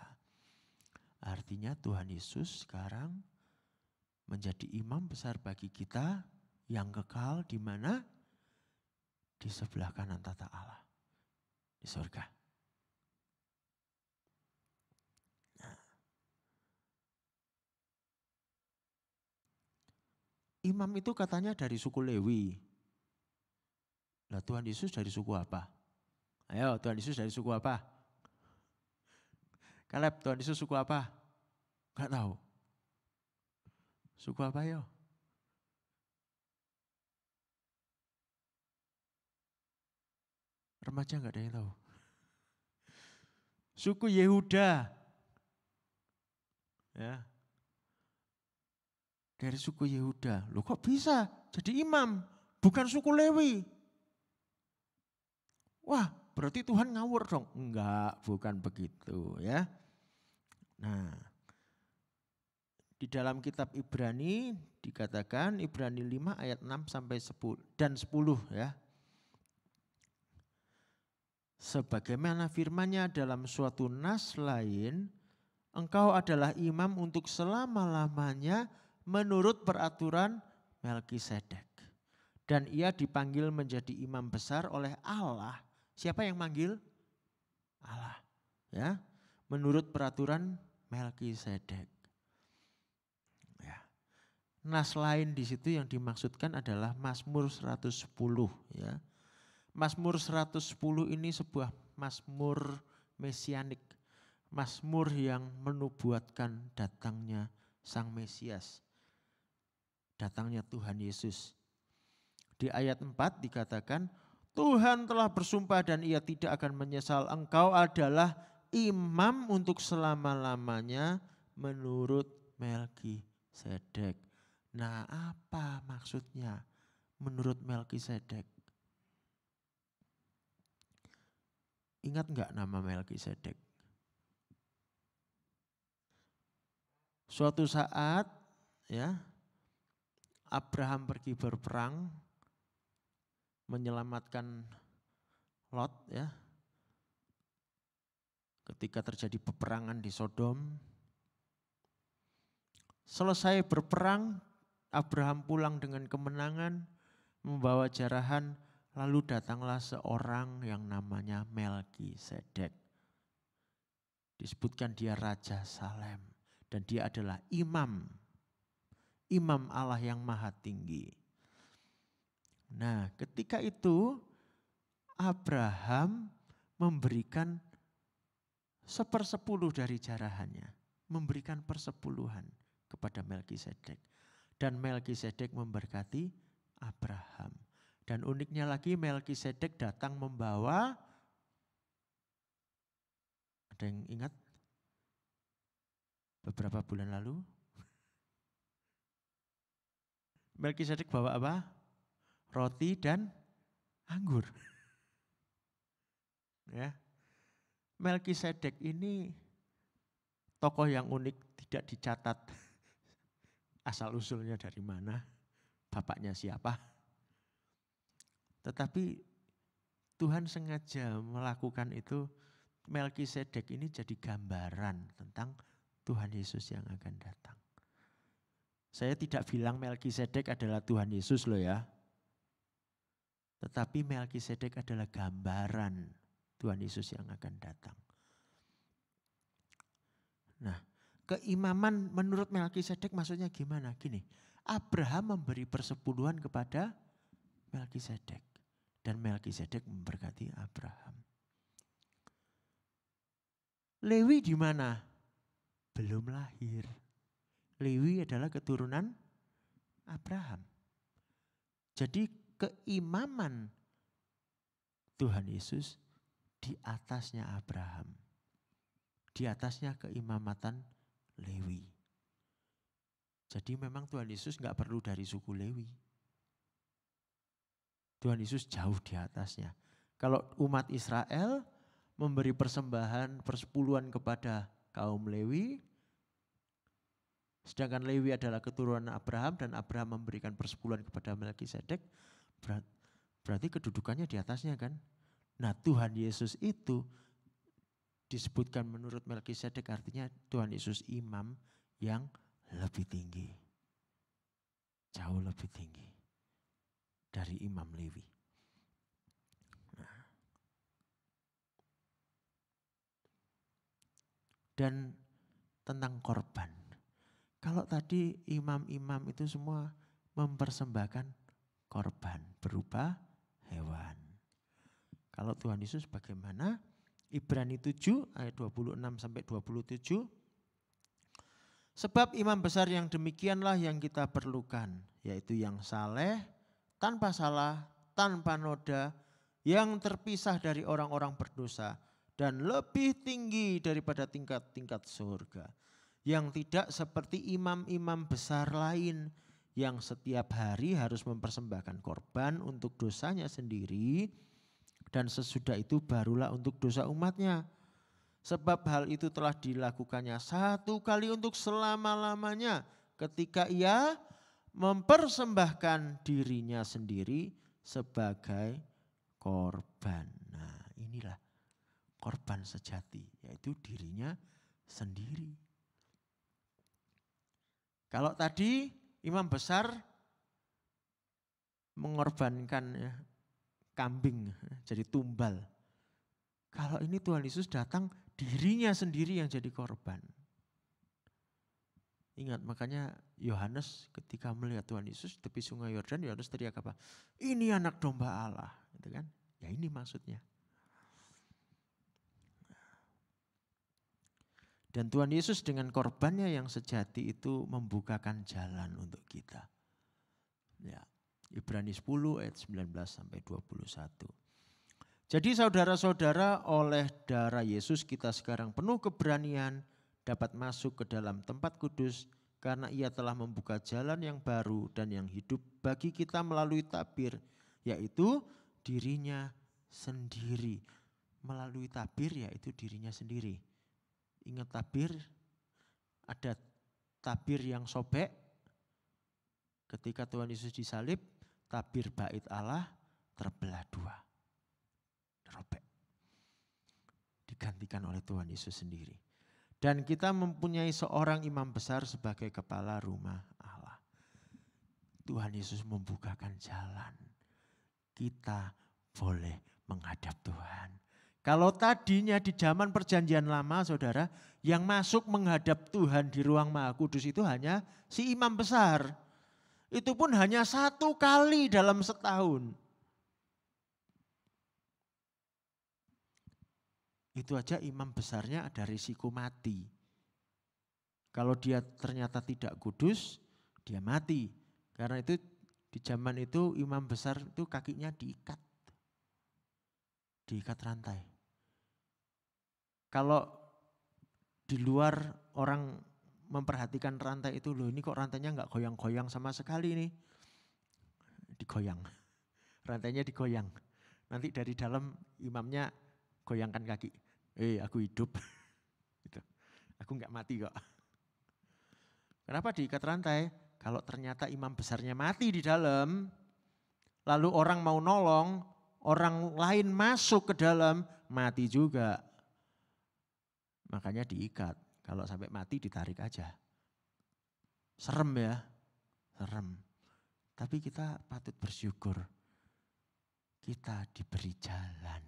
Artinya Tuhan Yesus sekarang menjadi imam besar bagi kita yang kekal di mana? Di sebelah kanan tahta Allah, di surga. Nah. Imam itu katanya dari suku Lewi. Lah Tuhan Yesus dari suku apa? Ayo, Tuhan Yesus dari suku apa? Kaleb, Tuhan Yesus suku apa? Gak tahu. Suku apa yo? Remaja gak ada yang tahu. Suku Yehuda. Ya. Dari suku Yehuda. Loh kok bisa jadi imam? Bukan suku Lewi. Wah, berarti Tuhan ngawur dong. Enggak, bukan begitu ya. Nah, Di dalam kitab Ibrani dikatakan, Ibrani 5 ayat 6 sampai 10 dan 10 ya. Sebagaimana firman-Nya dalam suatu nas lain, engkau adalah imam untuk selama-lamanya menurut peraturan Melkisedek. Dan ia dipanggil menjadi imam besar oleh Allah. Siapa yang manggil? Allah. Ya, menurut peraturan Melkisedek. Ya. Nas lain di situ yang dimaksudkan adalah Mazmur 110 ya. Mazmur 110 ini sebuah mazmur mesianik. Mazmur yang menubuatkan datangnya Sang Mesias. Datangnya Tuhan Yesus. Di ayat 4 dikatakan, Tuhan telah bersumpah dan ia tidak akan menyesal. Engkau adalah imam untuk selama-lamanya menurut Melkisedek. Nah, apa maksudnya menurut Melkisedek? Ingat enggak nama Melkisedek? Suatu saat ya Abraham pergi berperang menyelamatkan Lot ya. Ketika terjadi peperangan di Sodom, selesai berperang, Abraham pulang dengan kemenangan, membawa jarahan, lalu datanglah seorang yang namanya Melkisedek. Disebutkan dia Raja Salem dan dia adalah imam Allah yang maha tinggi. Nah, ketika itu Abraham memberikan 1/10 dari jarahannya, memberikan 1/10 kepada Melkisedek. Dan Melkisedek memberkati Abraham. Dan uniknya lagi Melkisedek datang membawa, ada yang ingat beberapa bulan lalu? Melkisedek bawa apa? Roti dan anggur. Ya. Melkisedek ini tokoh yang unik, tidak dicatat asal usulnya dari mana, bapaknya siapa. Tetapi Tuhan sengaja melakukan itu, Melkisedek ini jadi gambaran tentang Tuhan Yesus yang akan datang. Saya tidak bilang Melkisedek adalah Tuhan Yesus loh ya. Tetapi Melkisedek adalah gambaran Tuhan Yesus yang akan datang. Nah, keimaman menurut Melkisedek maksudnya gimana? Gini, Abraham memberi 1/10 kepada Melkisedek. Dan Melkisedek memberkati Abraham. Lewi di mana? Belum lahir. Lewi adalah keturunan Abraham. Jadi keimaman Tuhan Yesus di atasnya Abraham. Di atasnya keimamatan Lewi. Jadi memang Tuhan Yesus enggak perlu dari suku Lewi. Tuhan Yesus jauh di atasnya. Kalau umat Israel memberi persembahan 1/10 kepada kaum Lewi, sedangkan Lewi adalah keturunan Abraham dan Abraham memberikan 1/10 kepada Melkisedek, berarti kedudukannya di atasnya kan. Nah, Tuhan Yesus itu disebutkan menurut Melkisedek, artinya Tuhan Yesus imam yang lebih tinggi. Jauh lebih tinggi dari imam Lewi. Nah. Dan tentang korban. Kalau tadi imam-imam itu semua mempersembahkan korban berupa hewan. Kalau Tuhan Yesus bagaimana? Ibrani 7 ayat 26 sampai 27. Sebab imam besar yang demikianlah yang kita perlukan, yaitu yang saleh, tanpa salah, tanpa noda, yang terpisah dari orang-orang berdosa, dan lebih tinggi daripada tingkat-tingkat surga. Yang tidak seperti imam-imam besar lain, yang setiap hari harus mempersembahkan korban untuk dosanya sendiri, dan sesudah itu barulah untuk dosa umatnya. Sebab hal itu telah dilakukannya satu kali untuk selama-lamanya ketika ia mempersembahkan dirinya sendiri sebagai korban. Nah, inilah korban sejati, yaitu dirinya sendiri. Kalau tadi imam besar mengorbankan kambing jadi tumbal. Kalau ini Tuhan Yesus datang dirinya sendiri yang jadi korban. Ingat, makanya Yohanes ketika melihat Tuhan Yesus di tepi sungai Yordan, Yohanes teriak apa? Ini anak domba Allah, gitu kan? Ya ini maksudnya. Dan Tuhan Yesus dengan korbannya yang sejati itu membukakan jalan untuk kita. Ya, Ibrani 10 ayat 19 sampai 21. Jadi saudara-saudara, oleh darah Yesus kita sekarang penuh keberanian dapat masuk ke dalam tempat kudus karena ia telah membuka jalan yang baru dan yang hidup bagi kita melalui tabir, yaitu dirinya sendiri. Melalui tabir yaitu dirinya sendiri. Ingat tabir, ada tabir yang sobek ketika Tuhan Yesus disalib, tabir bait Allah terbelah dua. Robek. Digantikan oleh Tuhan Yesus sendiri. Dan kita mempunyai seorang imam besar sebagai kepala rumah Allah. Tuhan Yesus membukakan jalan. Kita boleh menghadap Tuhan. Kalau tadinya di zaman perjanjian lama saudara, yang masuk menghadap Tuhan di ruang Maha Kudus itu hanya si imam besar. Itu pun hanya satu kali dalam setahun. Itu aja imam besarnya ada risiko mati. Kalau dia ternyata tidak kudus, dia mati. Karena itu di zaman itu imam besar itu kakinya diikat. Diikat rantai. Kalau di luar orang memperhatikan rantai itu, loh ini kok rantainya enggak goyang-goyang sama sekali nih. Digoyang. Rantainya digoyang. Nanti dari dalam imamnya goyangkan kaki. Aku hidup. Gitu. Aku enggak mati kok. Kenapa diikat rantai? Kalau ternyata imam besarnya mati di dalam, lalu orang mau nolong, orang lain masuk ke dalam, mati juga. Makanya diikat. Kalau sampai mati ditarik aja. Serem ya, serem. Tapi kita patut bersyukur. Kita diberi jalan.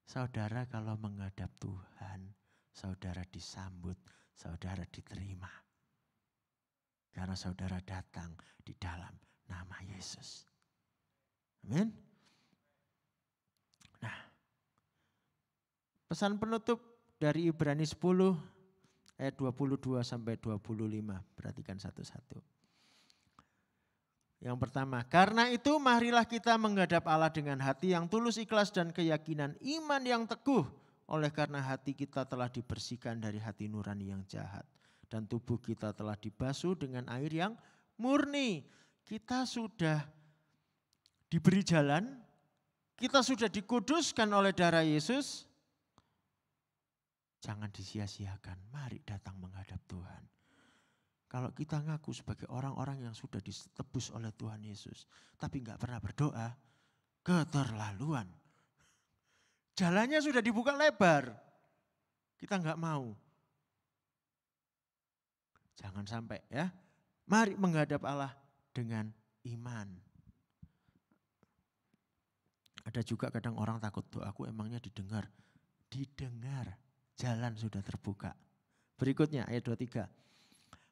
Saudara kalau menghadap Tuhan, saudara disambut, saudara diterima. Karena saudara datang di dalam nama Yesus. Amin. Nah, pesan penutup dari Ibrani 10 ayat 22 sampai 25. Perhatikan satu-satu. Yang pertama, karena itu marilah kita menghadap Allah dengan hati yang tulus, ikhlas dan keyakinan iman yang teguh. Oleh karena hati kita telah dibersihkan dari hati nurani yang jahat. Dan tubuh kita telah dibasuh dengan air yang murni. Kita sudah diberi jalan, kita sudah dikuduskan oleh darah Yesus. Jangan disia-siakan, mari datang menghadap Tuhan. Kalau kita ngaku sebagai orang-orang yang sudah ditebus oleh Tuhan Yesus, tapi enggak pernah berdoa, keterlaluan. Jalannya sudah dibuka lebar, kita enggak mau. Jangan sampai ya, mari menghadap Allah dengan iman. Ada juga kadang orang takut, doaku emangnya didengar. Didengar. Jalan sudah terbuka. Berikutnya ayat 23.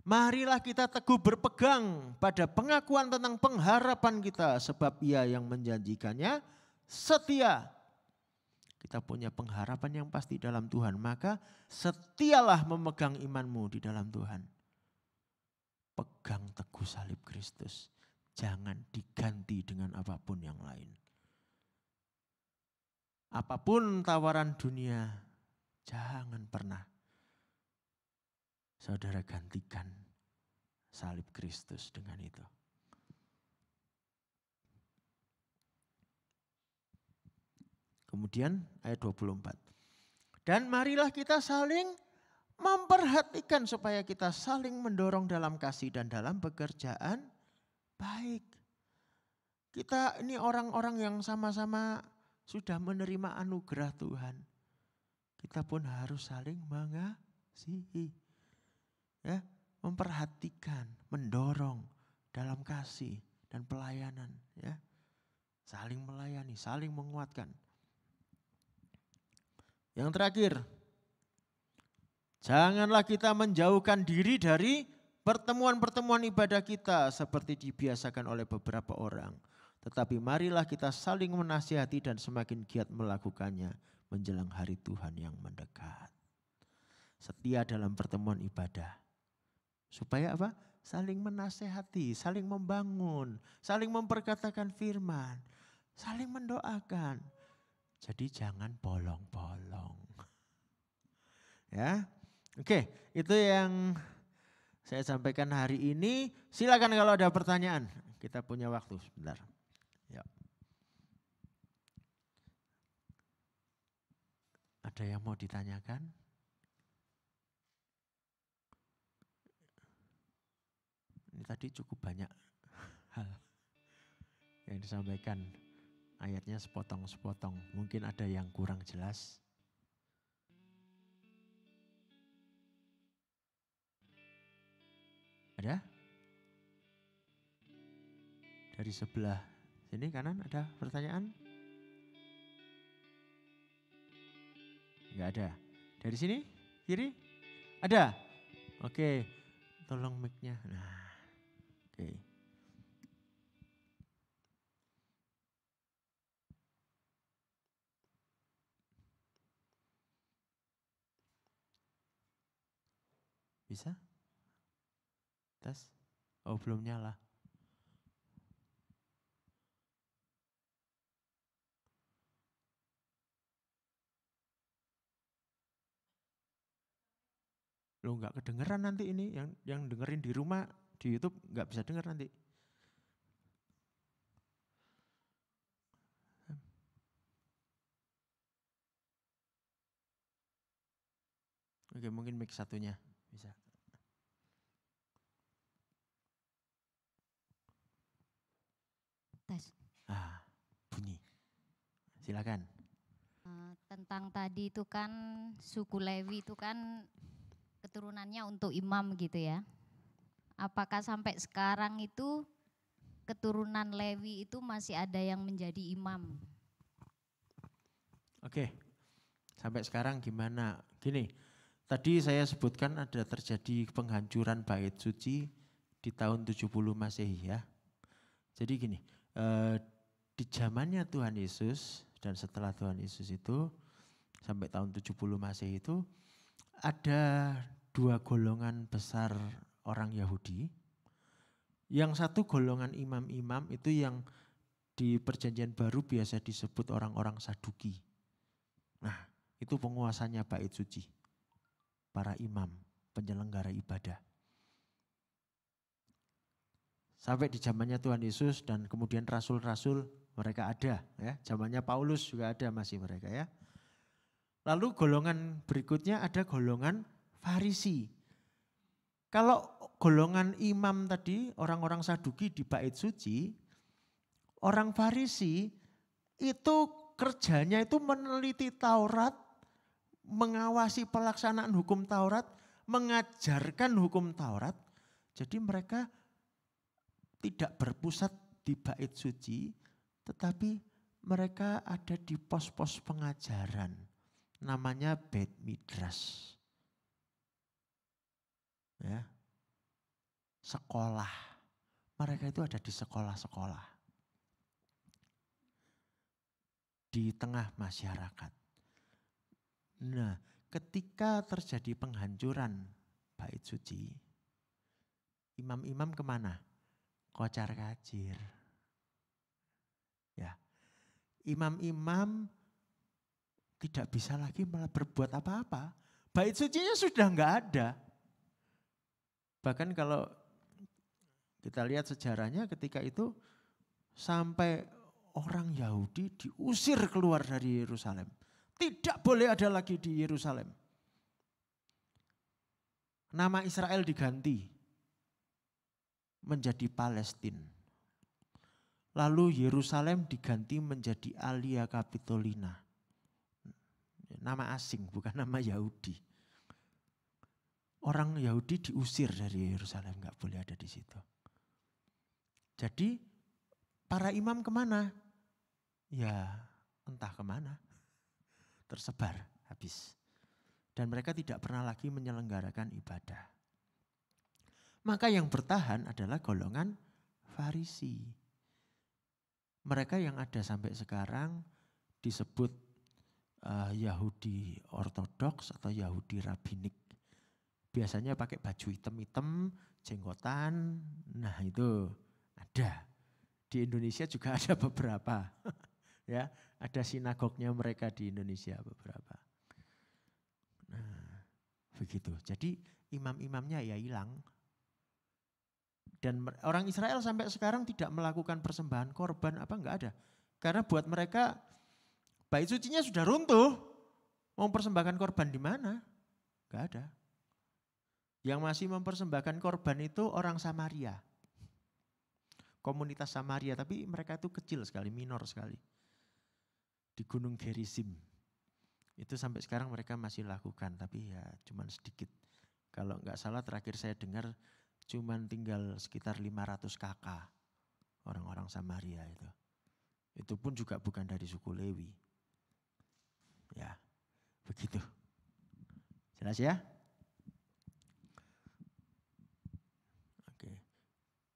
Marilah kita teguh berpegang pada pengakuan tentang pengharapan kita. Sebab ia yang menjanjikannya setia. Kita punya pengharapan yang pasti dalam Tuhan. Maka setialah memegang imanmu di dalam Tuhan. Pegang teguh salib Kristus. Jangan diganti dengan apapun yang lain. Apapun tawaran dunia, jangan pernah saudara gantikan salib Kristus dengan itu. Kemudian ayat 24. Dan marilah kita saling memperhatikan supaya kita saling mendorong dalam kasih dan dalam pekerjaan baik. Kita ini orang-orang yang sama-sama sudah menerima anugerah Tuhan. Kita pun harus saling mengasihi. Ya, memperhatikan, mendorong dalam kasih dan pelayanan, ya. Saling melayani, saling menguatkan. Yang terakhir, janganlah kita menjauhkan diri dari pertemuan-pertemuan ibadah kita seperti dibiasakan oleh beberapa orang. Tetapi marilah kita saling menasihati dan semakin giat melakukannya menjelang hari Tuhan yang mendekat. Setia dalam pertemuan ibadah. Supaya apa? Saling menasihati, saling membangun, saling memperkatakan firman, saling mendoakan. Jadi jangan bolong-bolong. Ya. Oke, itu yang saya sampaikan hari ini. Silakan kalau ada pertanyaan. Kita punya waktu sebentar. Ya. Ada yang mau ditanyakan? Ini tadi cukup banyak hal yang disampaikan. Ayatnya sepotong-sepotong. Mungkin ada yang kurang jelas. Ada? Dari sebelah sini kanan ada pertanyaan? Enggak ada. Dari sini? Kiri? Ada? Oke. Tolong mic-nya. Nah. Oke. Bisa? Tes? Oh, belum nyala. Lo nggak kedengeran nanti ini, yang dengerin di rumah di YouTube nggak bisa denger nanti. Oke, mungkin mic satunya bisa. Tes. Bunyi. Silakan. Tentang tadi itu kan suku Lewi itu kan keturunannya untuk imam gitu ya. Apakah sampai sekarang itu keturunan Lewi itu masih ada yang menjadi imam? Oke, sampai sekarang gimana? Gini, tadi saya sebutkan ada terjadi penghancuran bait suci di tahun 70 Masehi ya. Jadi gini, di zamannya Tuhan Yesus dan setelah Tuhan Yesus itu sampai tahun 70 Masehi itu ada dua golongan besar orang Yahudi. Yang satu golongan imam-imam itu yang di Perjanjian Baru biasa disebut orang-orang Saduki. Nah, itu penguasanya bait suci. Para imam, penyelenggara ibadah. Sampai di zamannya Tuhan Yesus dan kemudian rasul-rasul mereka ada ya. Zamannya Paulus juga ada masih mereka ya. Lalu golongan berikutnya ada golongan Farisi. Kalau golongan imam tadi, orang-orang Saduki di bait suci, orang Farisi itu kerjanya itu meneliti Taurat, mengawasi pelaksanaan hukum Taurat, mengajarkan hukum Taurat. Jadi mereka tidak berpusat di bait suci, tetapi mereka ada di pos-pos pengajaran. Namanya Beit Midrash. Ya. Sekolah. Mereka itu ada di sekolah-sekolah. Di tengah masyarakat. Nah, ketika terjadi penghancuran bait suci, imam-imam kemana? Kocar kacir. Ya. Imam-imam tidak bisa lagi berbuat apa-apa. Bait sucinya sudah enggak ada. Bahkan kalau kita lihat sejarahnya ketika itu sampai orang Yahudi diusir keluar dari Yerusalem. Tidak boleh ada lagi di Yerusalem. Nama Israel diganti menjadi Palestina. Lalu Yerusalem diganti menjadi Alia Capitolina. Nama asing, bukan nama Yahudi. Orang Yahudi diusir dari Yerusalem, nggak boleh ada di situ. Jadi para imam kemana? Ya entah kemana. Tersebar habis. Dan mereka tidak pernah lagi menyelenggarakan ibadah. Maka yang bertahan adalah golongan Farisi. Mereka yang ada sampai sekarang disebut Yahudi Ortodoks atau Yahudi Rabbinik. Biasanya pakai baju hitam-hitam, jenggotan, nah itu ada. Di Indonesia juga ada beberapa. Ya, ada sinagognya mereka di Indonesia beberapa. Nah, begitu. Jadi imam-imamnya ya hilang. Dan orang Israel sampai sekarang tidak melakukan persembahan korban apa enggak ada. Karena buat mereka bait sucinya sudah runtuh. Mau persembahkan korban di mana? Enggak ada. Yang masih mempersembahkan korban itu orang Samaria. Komunitas Samaria, tapi mereka itu kecil sekali, minor sekali. Di Gunung Gerizim. Itu sampai sekarang mereka masih lakukan, tapi ya cuman sedikit. Kalau enggak salah terakhir saya dengar cuman tinggal sekitar 500 kakak orang-orang Samaria itu. Itu pun juga bukan dari suku Lewi. Ya, begitu. Jelas ya? Oke.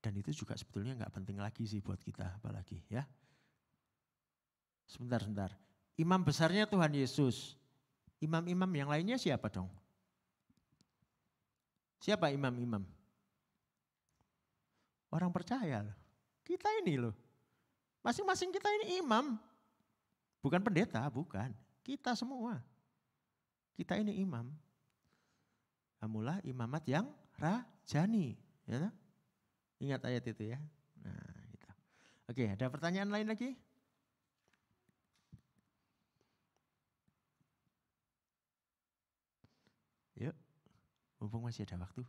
Dan itu juga sebetulnya enggak penting lagi sih buat kita apalagi ya. Sebentar. Imam besarnya Tuhan Yesus. Imam-imam yang lainnya siapa dong? Siapa imam-imam? Orang percaya loh. Kita ini loh. Masing-masing kita ini imam. Bukan pendeta, bukan. Kita semua. Kita ini imam. Amulah imamat yang rajani. Ya, ingat ayat itu ya. Nah, gitu. Oke, ada pertanyaan lain lagi? Yuk, mumpung masih ada waktu.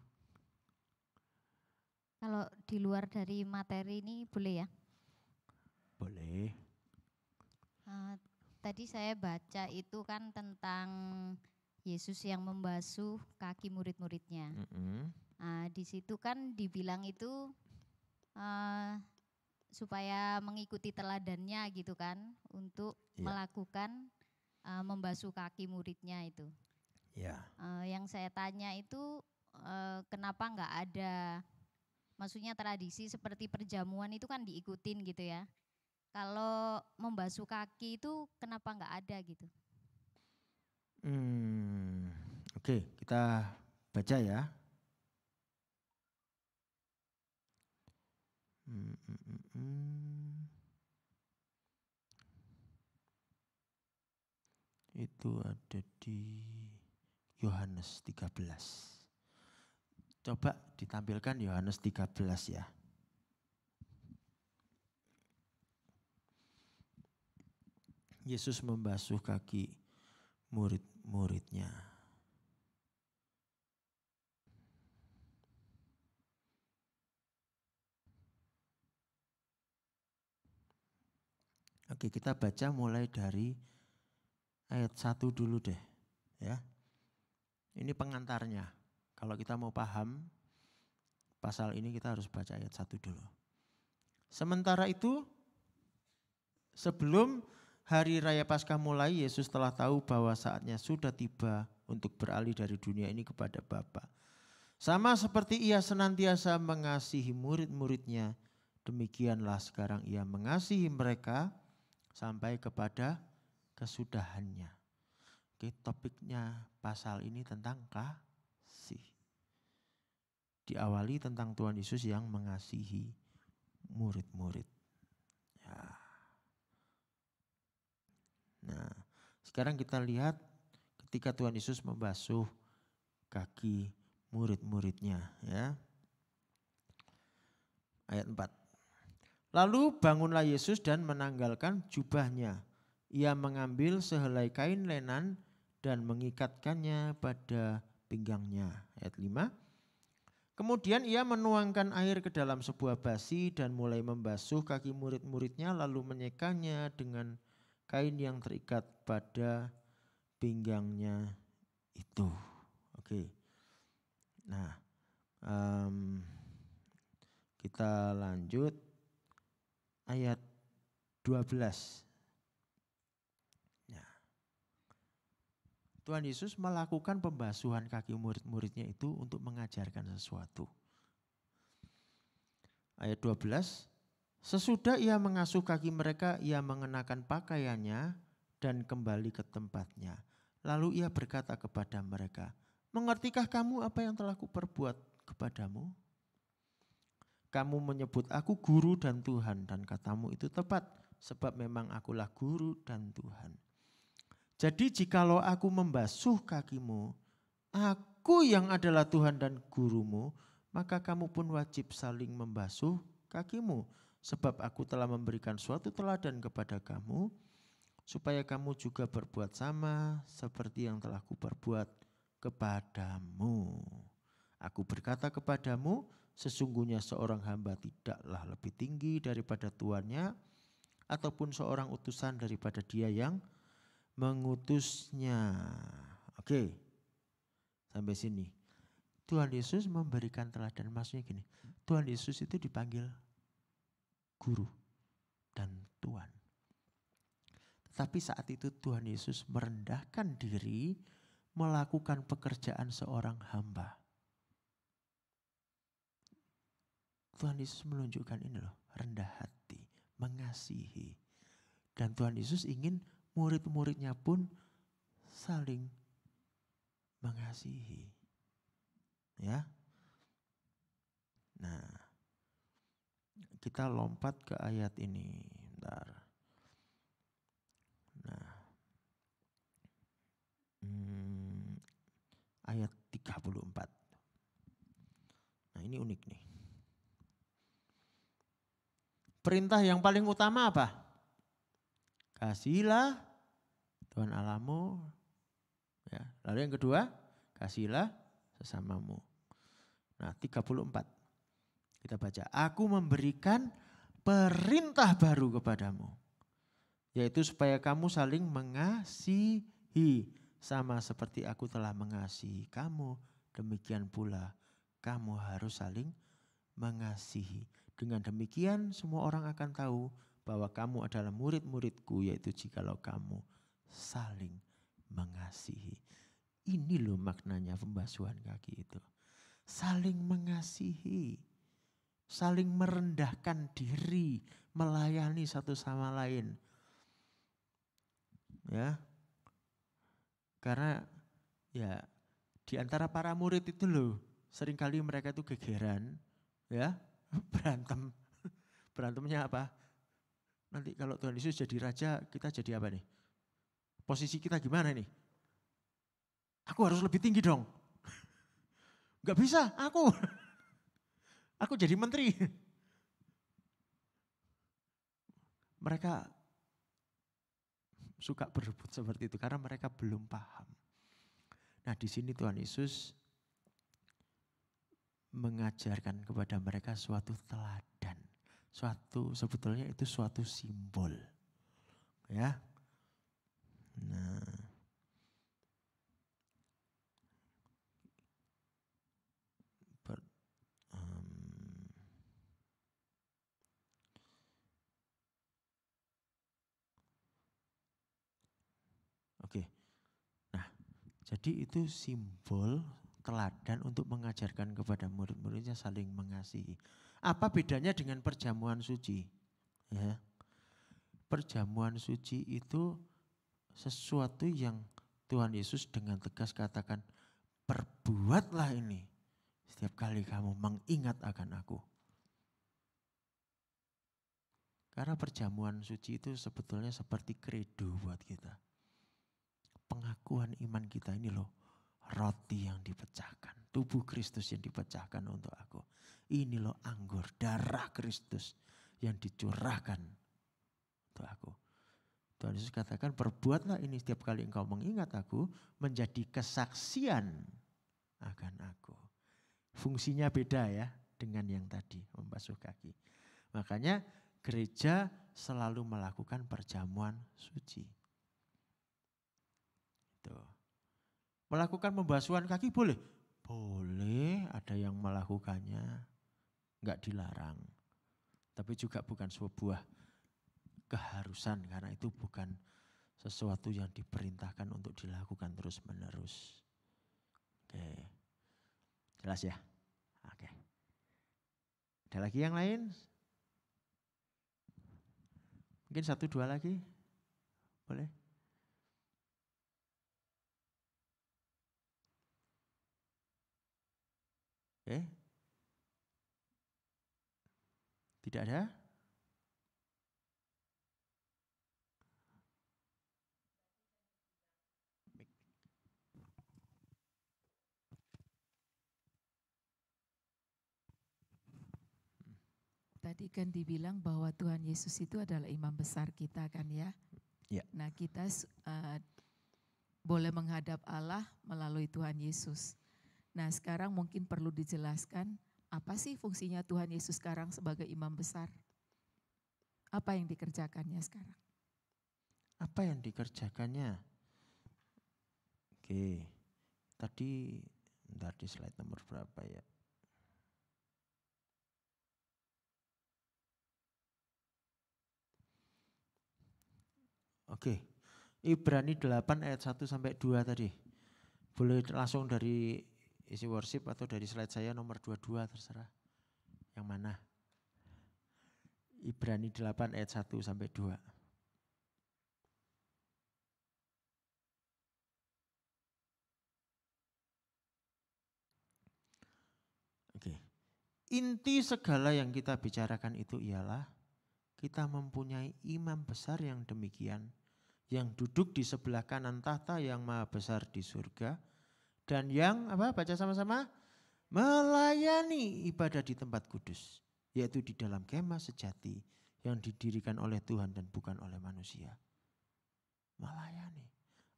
Kalau di luar dari materi ini boleh ya? Boleh. Tadi saya baca itu kan tentang Yesus yang membasuh kaki murid-muridnya. Di situ kan dibilang itu supaya mengikuti teladannya gitu kan, untuk melakukan membasuh kaki muridnya itu. Ya. Yang saya tanya itu kenapa enggak ada, maksudnya tradisi seperti perjamuan itu kan diikutin gitu ya. Kalau membasuh kaki itu kenapa enggak ada gitu? Oke, kita baca ya. Itu ada di Yohanes 13. Coba ditampilkan Yohanes 13 ya. Yesus membasuh kaki murid-muridnya. Oke, kita baca mulai dari ayat 1 dulu deh ya. Ini pengantarnya. Kalau kita mau paham pasal ini kita harus baca ayat 1 dulu. Sementara itu sebelum hari raya Paskah mulai, Yesus telah tahu bahwa saatnya sudah tiba untuk beralih dari dunia ini kepada Bapa. Sama seperti ia senantiasa mengasihi murid-muridnya, demikianlah sekarang ia mengasihi mereka sampai kepada kesudahannya. Oke, topiknya pasal ini tentang kasih. Diawali tentang Tuhan Yesus yang mengasihi murid-murid. Ya. Nah, sekarang kita lihat ketika Tuhan Yesus membasuh kaki murid-muridnya ya. Ayat 4. Lalu bangunlah Yesus dan menanggalkan jubahnya. Ia mengambil sehelai kain lenan dan mengikatkannya pada pinggangnya. Ayat 5. Kemudian ia menuangkan air ke dalam sebuah basi dan mulai membasuh kaki murid-muridnya lalu menyekanya dengan kain yang terikat pada pinggangnya itu. Oke. Nah, kita lanjut ayat 12. Tuhan Yesus melakukan pembasuhan kaki murid-muridnya itu untuk mengajarkan sesuatu. Ayat 12, sesudah ia mengasuh kaki mereka, ia mengenakan pakaiannya dan kembali ke tempatnya. Lalu ia berkata kepada mereka, mengertikah kamu apa yang telah kuperbuat kepadamu? Kamu menyebut aku guru dan Tuhan, dan katamu itu tepat, sebab memang akulah guru dan Tuhan. Jadi jikalau aku membasuh kakimu, aku yang adalah Tuhan dan gurumu, maka kamu pun wajib saling membasuh kakimu. Sebab aku telah memberikan suatu teladan kepada kamu, supaya kamu juga berbuat sama seperti yang telah kuperbuat kepadamu. Aku berkata kepadamu, sesungguhnya seorang hamba tidaklah lebih tinggi daripada tuannya, ataupun seorang utusan daripada dia yang mengutusnya. Oke, sampai sini. Tuhan Yesus memberikan teladan, maksudnya gini, Tuhan Yesus itu dipanggil guru dan Tuhan. Tetapi saat itu Tuhan Yesus merendahkan diri melakukan pekerjaan seorang hamba. Tuhan Yesus menunjukkan ini loh, rendah hati, mengasihi. Dan Tuhan Yesus ingin murid-muridnya pun saling mengasihi. Ya. Nah, kita lompat ke ayat ini. Bentar. Nah. Ayat 34. Nah, ini unik nih. Perintah yang paling utama apa? Kasihilah Tuhan Allahmu. Ya. Lalu yang kedua, kasihilah sesamamu. Nah, 34. Kita baca, aku memberikan perintah baru kepadamu, yaitu supaya kamu saling mengasihi sama seperti aku telah mengasihi kamu. Demikian pula kamu harus saling mengasihi. Dengan demikian semua orang akan tahu bahwa kamu adalah murid-muridku, yaitu jikalau kamu saling mengasihi. Ini loh maknanya pembasuhan kaki itu. Saling mengasihi, saling merendahkan diri, melayani satu sama lain. Ya, karena ya di antara para murid itu loh, seringkali mereka itu gegeran, ya berantem. Berantemnya apa? Nanti kalau Tuhan Yesus jadi raja, kita jadi apa nih? Posisi kita gimana nih? Aku harus lebih tinggi dong. Gak bisa, aku jadi menteri. Mereka suka berebut seperti itu karena mereka belum paham. Nah, di sini Tuhan Yesus mengajarkan kepada mereka suatu teladan. Sebetulnya itu suatu simbol. Ya. Nah, oke. Nah, jadi itu simbol teladan untuk mengajarkan kepada murid-muridnya saling mengasihi. Apa bedanya dengan perjamuan suci? Ya. Perjamuan suci itu sesuatu yang Tuhan Yesus dengan tegas katakan, perbuatlah ini setiap kali kamu mengingat akan aku. Karena perjamuan suci itu sebetulnya seperti kredo buat kita. Pengakuan iman kita ini loh, roti yang dipecahkan, tubuh Kristus yang dipecahkan untuk aku. Ini loh anggur, darah Kristus yang dicurahkan untuk aku. Tuhan Yesus katakan, perbuatlah ini setiap kali engkau mengingat aku, menjadi kesaksian akan aku. Fungsinya beda ya dengan yang tadi, membasuh kaki. Makanya gereja selalu melakukan perjamuan suci. Tuh. Melakukan pembasuhan kaki boleh? Boleh, ada yang melakukannya, enggak dilarang. Tapi juga bukan sebuah keharusan, karena itu bukan sesuatu yang diperintahkan untuk dilakukan terus-menerus. Oke, jelas ya? Oke. Ada lagi yang lain? Mungkin 1-2 lagi? Boleh? Oke. Tidak ada? Tadi kan dibilang bahwa Tuhan Yesus itu adalah imam besar kita kan ya. Ya. Nah kita boleh menghadap Allah melalui Tuhan Yesus. Nah sekarang mungkin perlu dijelaskan apa sih fungsinya Tuhan Yesus sekarang sebagai imam besar? Apa yang dikerjakannya sekarang? Apa yang dikerjakannya? Oke, tadi bentar di slide nomor berapa ya? Oke, Ibrani 8 ayat 1 sampai 2 tadi. Boleh langsung dari isi worship atau dari slide saya nomor 22 terserah. Yang mana? Ibrani 8 ayat 1 sampai 2. Oke. Inti segala yang kita bicarakan itu ialah kita mempunyai imam besar yang demikian, yang duduk di sebelah kanan tahta yang maha besar di surga, dan yang apa? Baca sama-sama, melayani ibadah di tempat kudus, yaitu di dalam kemah sejati yang didirikan oleh Tuhan dan bukan oleh manusia. Melayani.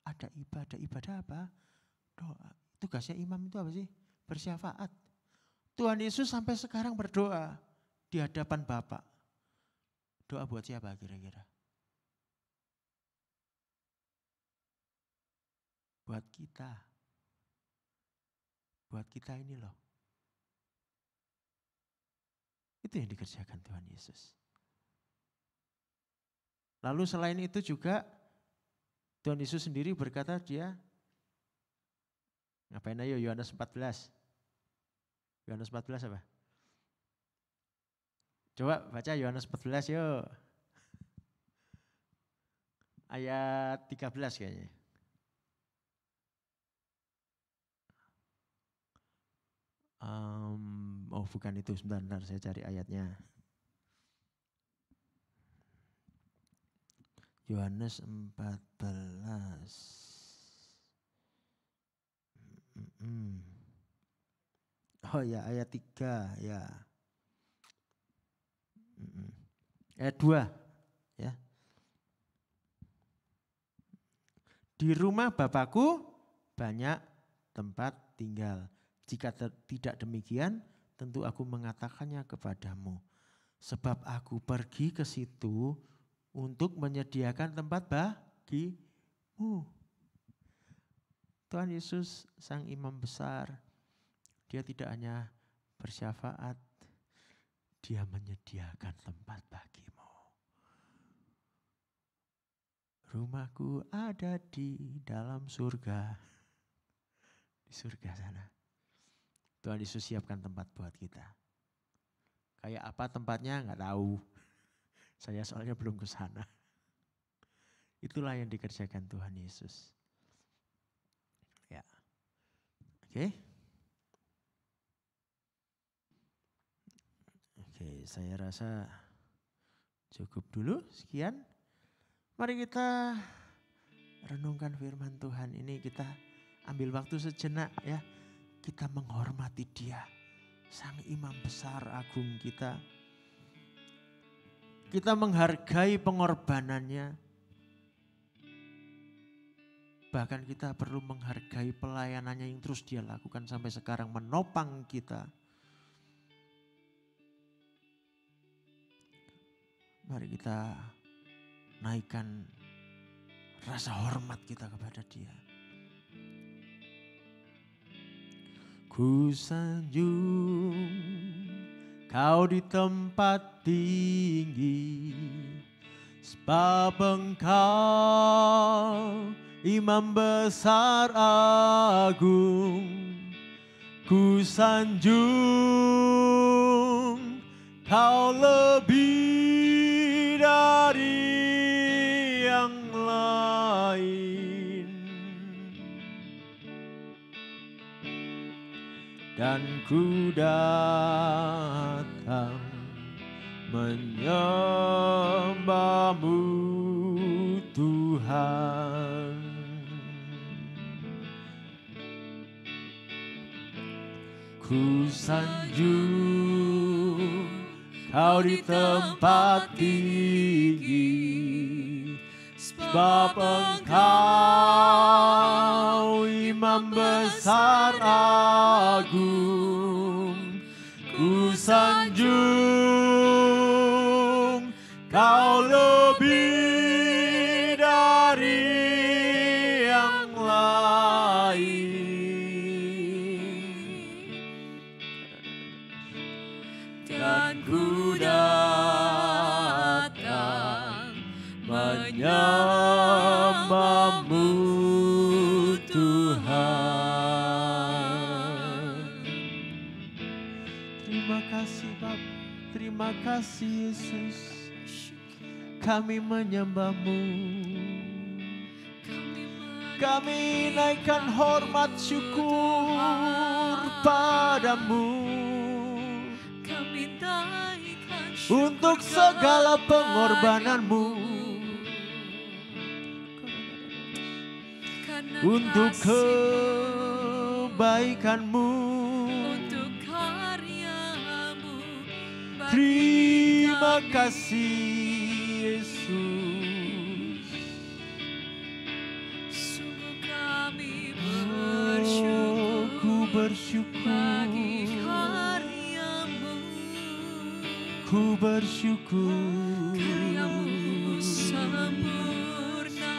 Ada ibadah apa? Doa. Tugasnya imam itu apa sih? Bersyafaat. Tuhan Yesus sampai sekarang berdoa di hadapan Bapa. Doa buat siapa kira-kira? Buat kita. Buat kita ini loh. Itu yang dikerjakan Tuhan Yesus. Lalu selain itu juga Tuhan Yesus sendiri berkata dia, ngapain ayo Yohanes 14. Yohanes 14 apa? Coba baca Yohanes 14 yuk. Ayat 13 kayaknya. Oh bukan itu, sebentar saya cari ayatnya. Yohanes 14. Oh ya ayat 3 ya. Ayat 2 ya. Di rumah Bapakku banyak tempat tinggal. Jika tidak demikian, tentu aku mengatakannya kepadamu. Sebab aku pergi ke situ untuk menyediakan tempat bagimu. Tuhan Yesus sang imam besar, dia tidak hanya bersyafaat, dia menyediakan tempat bagimu. Rumahku ada di dalam surga. Di surga sana. Tuhan Yesus siapkan tempat buat kita. Kayak apa tempatnya nggak tahu. Saya soalnya belum ke sana. Itulah yang dikerjakan Tuhan Yesus. Ya. Oke. Oke, saya rasa cukup dulu. Sekian. Mari kita renungkan firman Tuhan ini, kita ambil waktu sejenak ya. Kita menghormati Dia, Sang Imam Besar Agung kita. Kita menghargai pengorbanannya. Bahkan kita perlu menghargai pelayanannya yang terus dia lakukan sampai sekarang menopang kita. Mari kita naikkan rasa hormat kita kepada dia. Ku sanjung kau di tempat tinggi, sebab engkau Imam besar agung. Ku sanjung kau lebih dari yang lain, dan ku datang menyembahmu Tuhan. Ku sanjung kau di tempat tinggi, sebab engkau Imam besar agung. Ku sanjung kau lebih dari yang lain, dan ku datang menyembahmu Tuhan. Terima kasih Bapa, terima kasih Yesus. Kami menyembahmu, kami naikkan hormat syukur padamu untuk segala pengorbananmu, untuk kebaikanmu, untuk karyamu. terima kasih Yesus. Sungguh kami Ku bersyukur, bagi karyamu. ku bersyukur. Karyamu sempurna,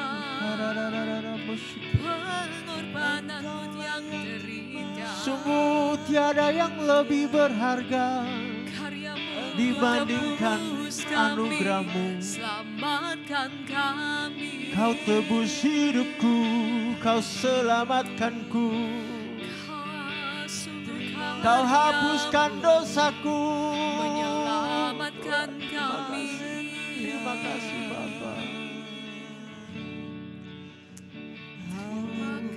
pengorbananmu yang terindah. Sungguh tiada yang lebih berharga Karyamu dibandingkan tebus kami, anugerahmu. selamatkan kami. Kau tebus hidupku, kau selamatkanku, kau hapuskan dosaku. Menyelamatkan kami. Terima kasih Bapa.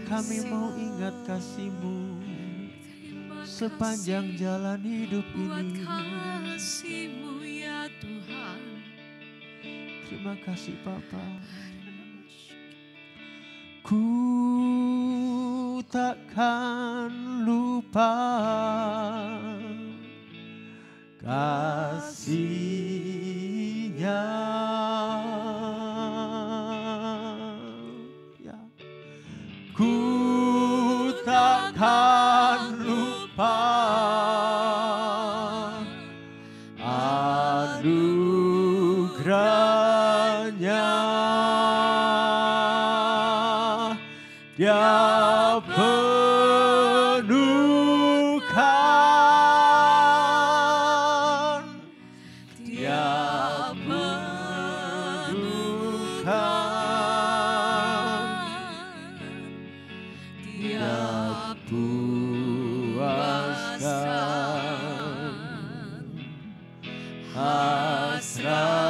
Kami mau ingat kasih-Mu sepanjang jalan hidup Buat ini. kasih-Mu ya Tuhan. Terima kasih Bapa. Ku takkan lupa kasih-Nya. Ya. Ku takkan lupa anugerah-Nya. Dia penuhkan, Dia penuhkan, Dia puaskan hasratku.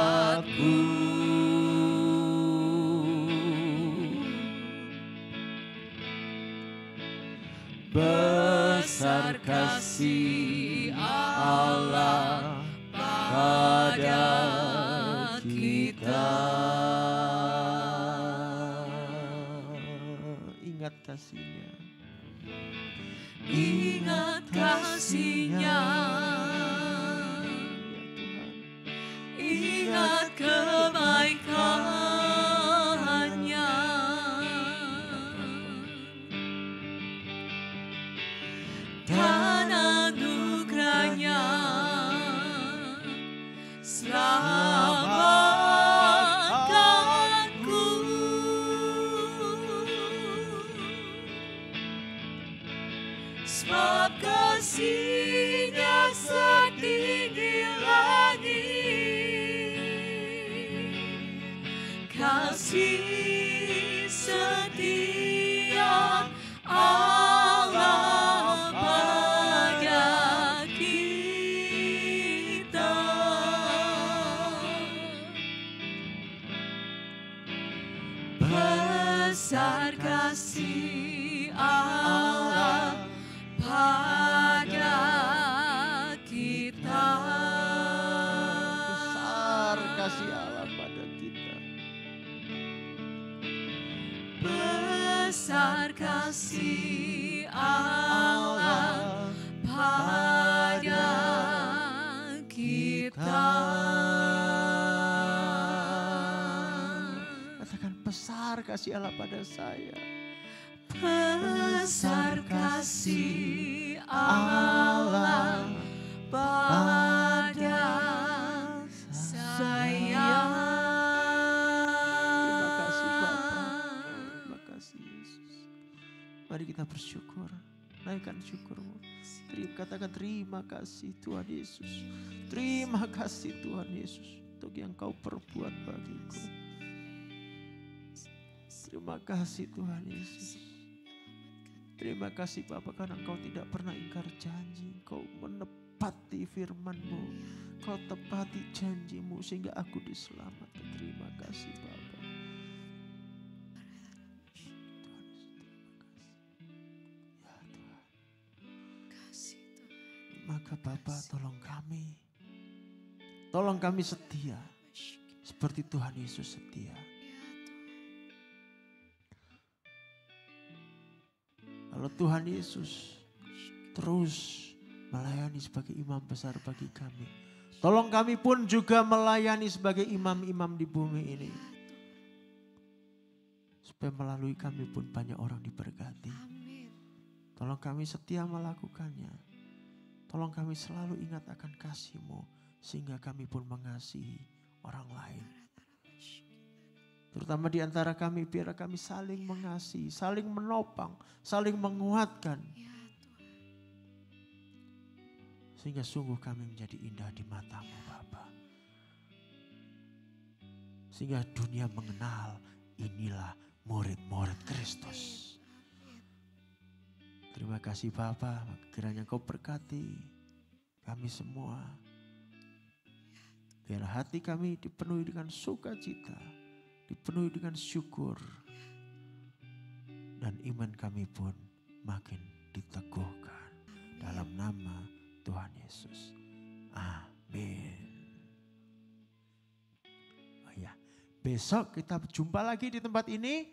Besar kasih Allah pada kita. Ingat kasih-Nya, Ingat kasih-Nya, ingat kebaikan-Nya. kasih setia Allah pada kita. Besar kasih Allah pada kita. Besar kasih Allah pada kita. Besar kasih Allah pada kita. Katakan besar kasih Allah pada saya. Besar kasih Allah pada saya. Terima kasih Bapa. Terima kasih Yesus. Mari kita bersyukur. Naikkan syukurmu. Katakan terima kasih Tuhan Yesus. Terima kasih Tuhan Yesus untuk yang kau perbuat bagiku. Terima kasih Tuhan Yesus. Terima kasih Bapa karena Engkau tidak pernah ingkar janji. Engkau menepati firman-Mu. Engkau tepati janji-Mu sehingga aku diselamatkan. Terima kasih Bapa. Tuhan Yesus terima kasih. Ya Tuhan. Maka Bapa tolong kami. Tolong kami setia. Seperti Tuhan Yesus setia. Kalau Tuhan Yesus terus melayani sebagai imam besar bagi kami. Tolong kami pun juga melayani sebagai imam-imam di bumi ini. Supaya melalui kami pun banyak orang diberkati. Tolong kami setia melakukannya. Tolong kami selalu ingat akan kasih-Mu. Sehingga kami pun mengasihi orang lain. Terutama di antara kami, biar kami saling mengasihi, saling menopang, saling menguatkan. Sehingga sungguh kami menjadi indah di mata-Mu Bapa. Sehingga dunia mengenal inilah murid-murid Kristus. Terima kasih Bapa, kiranya Kau berkati kami semua. Biar hati kami dipenuhi dengan sukacita. Dipenuhi dengan syukur dan iman kami pun makin diteguhkan dalam nama Tuhan Yesus. Amin. Oh ya, besok kita jumpa lagi di tempat ini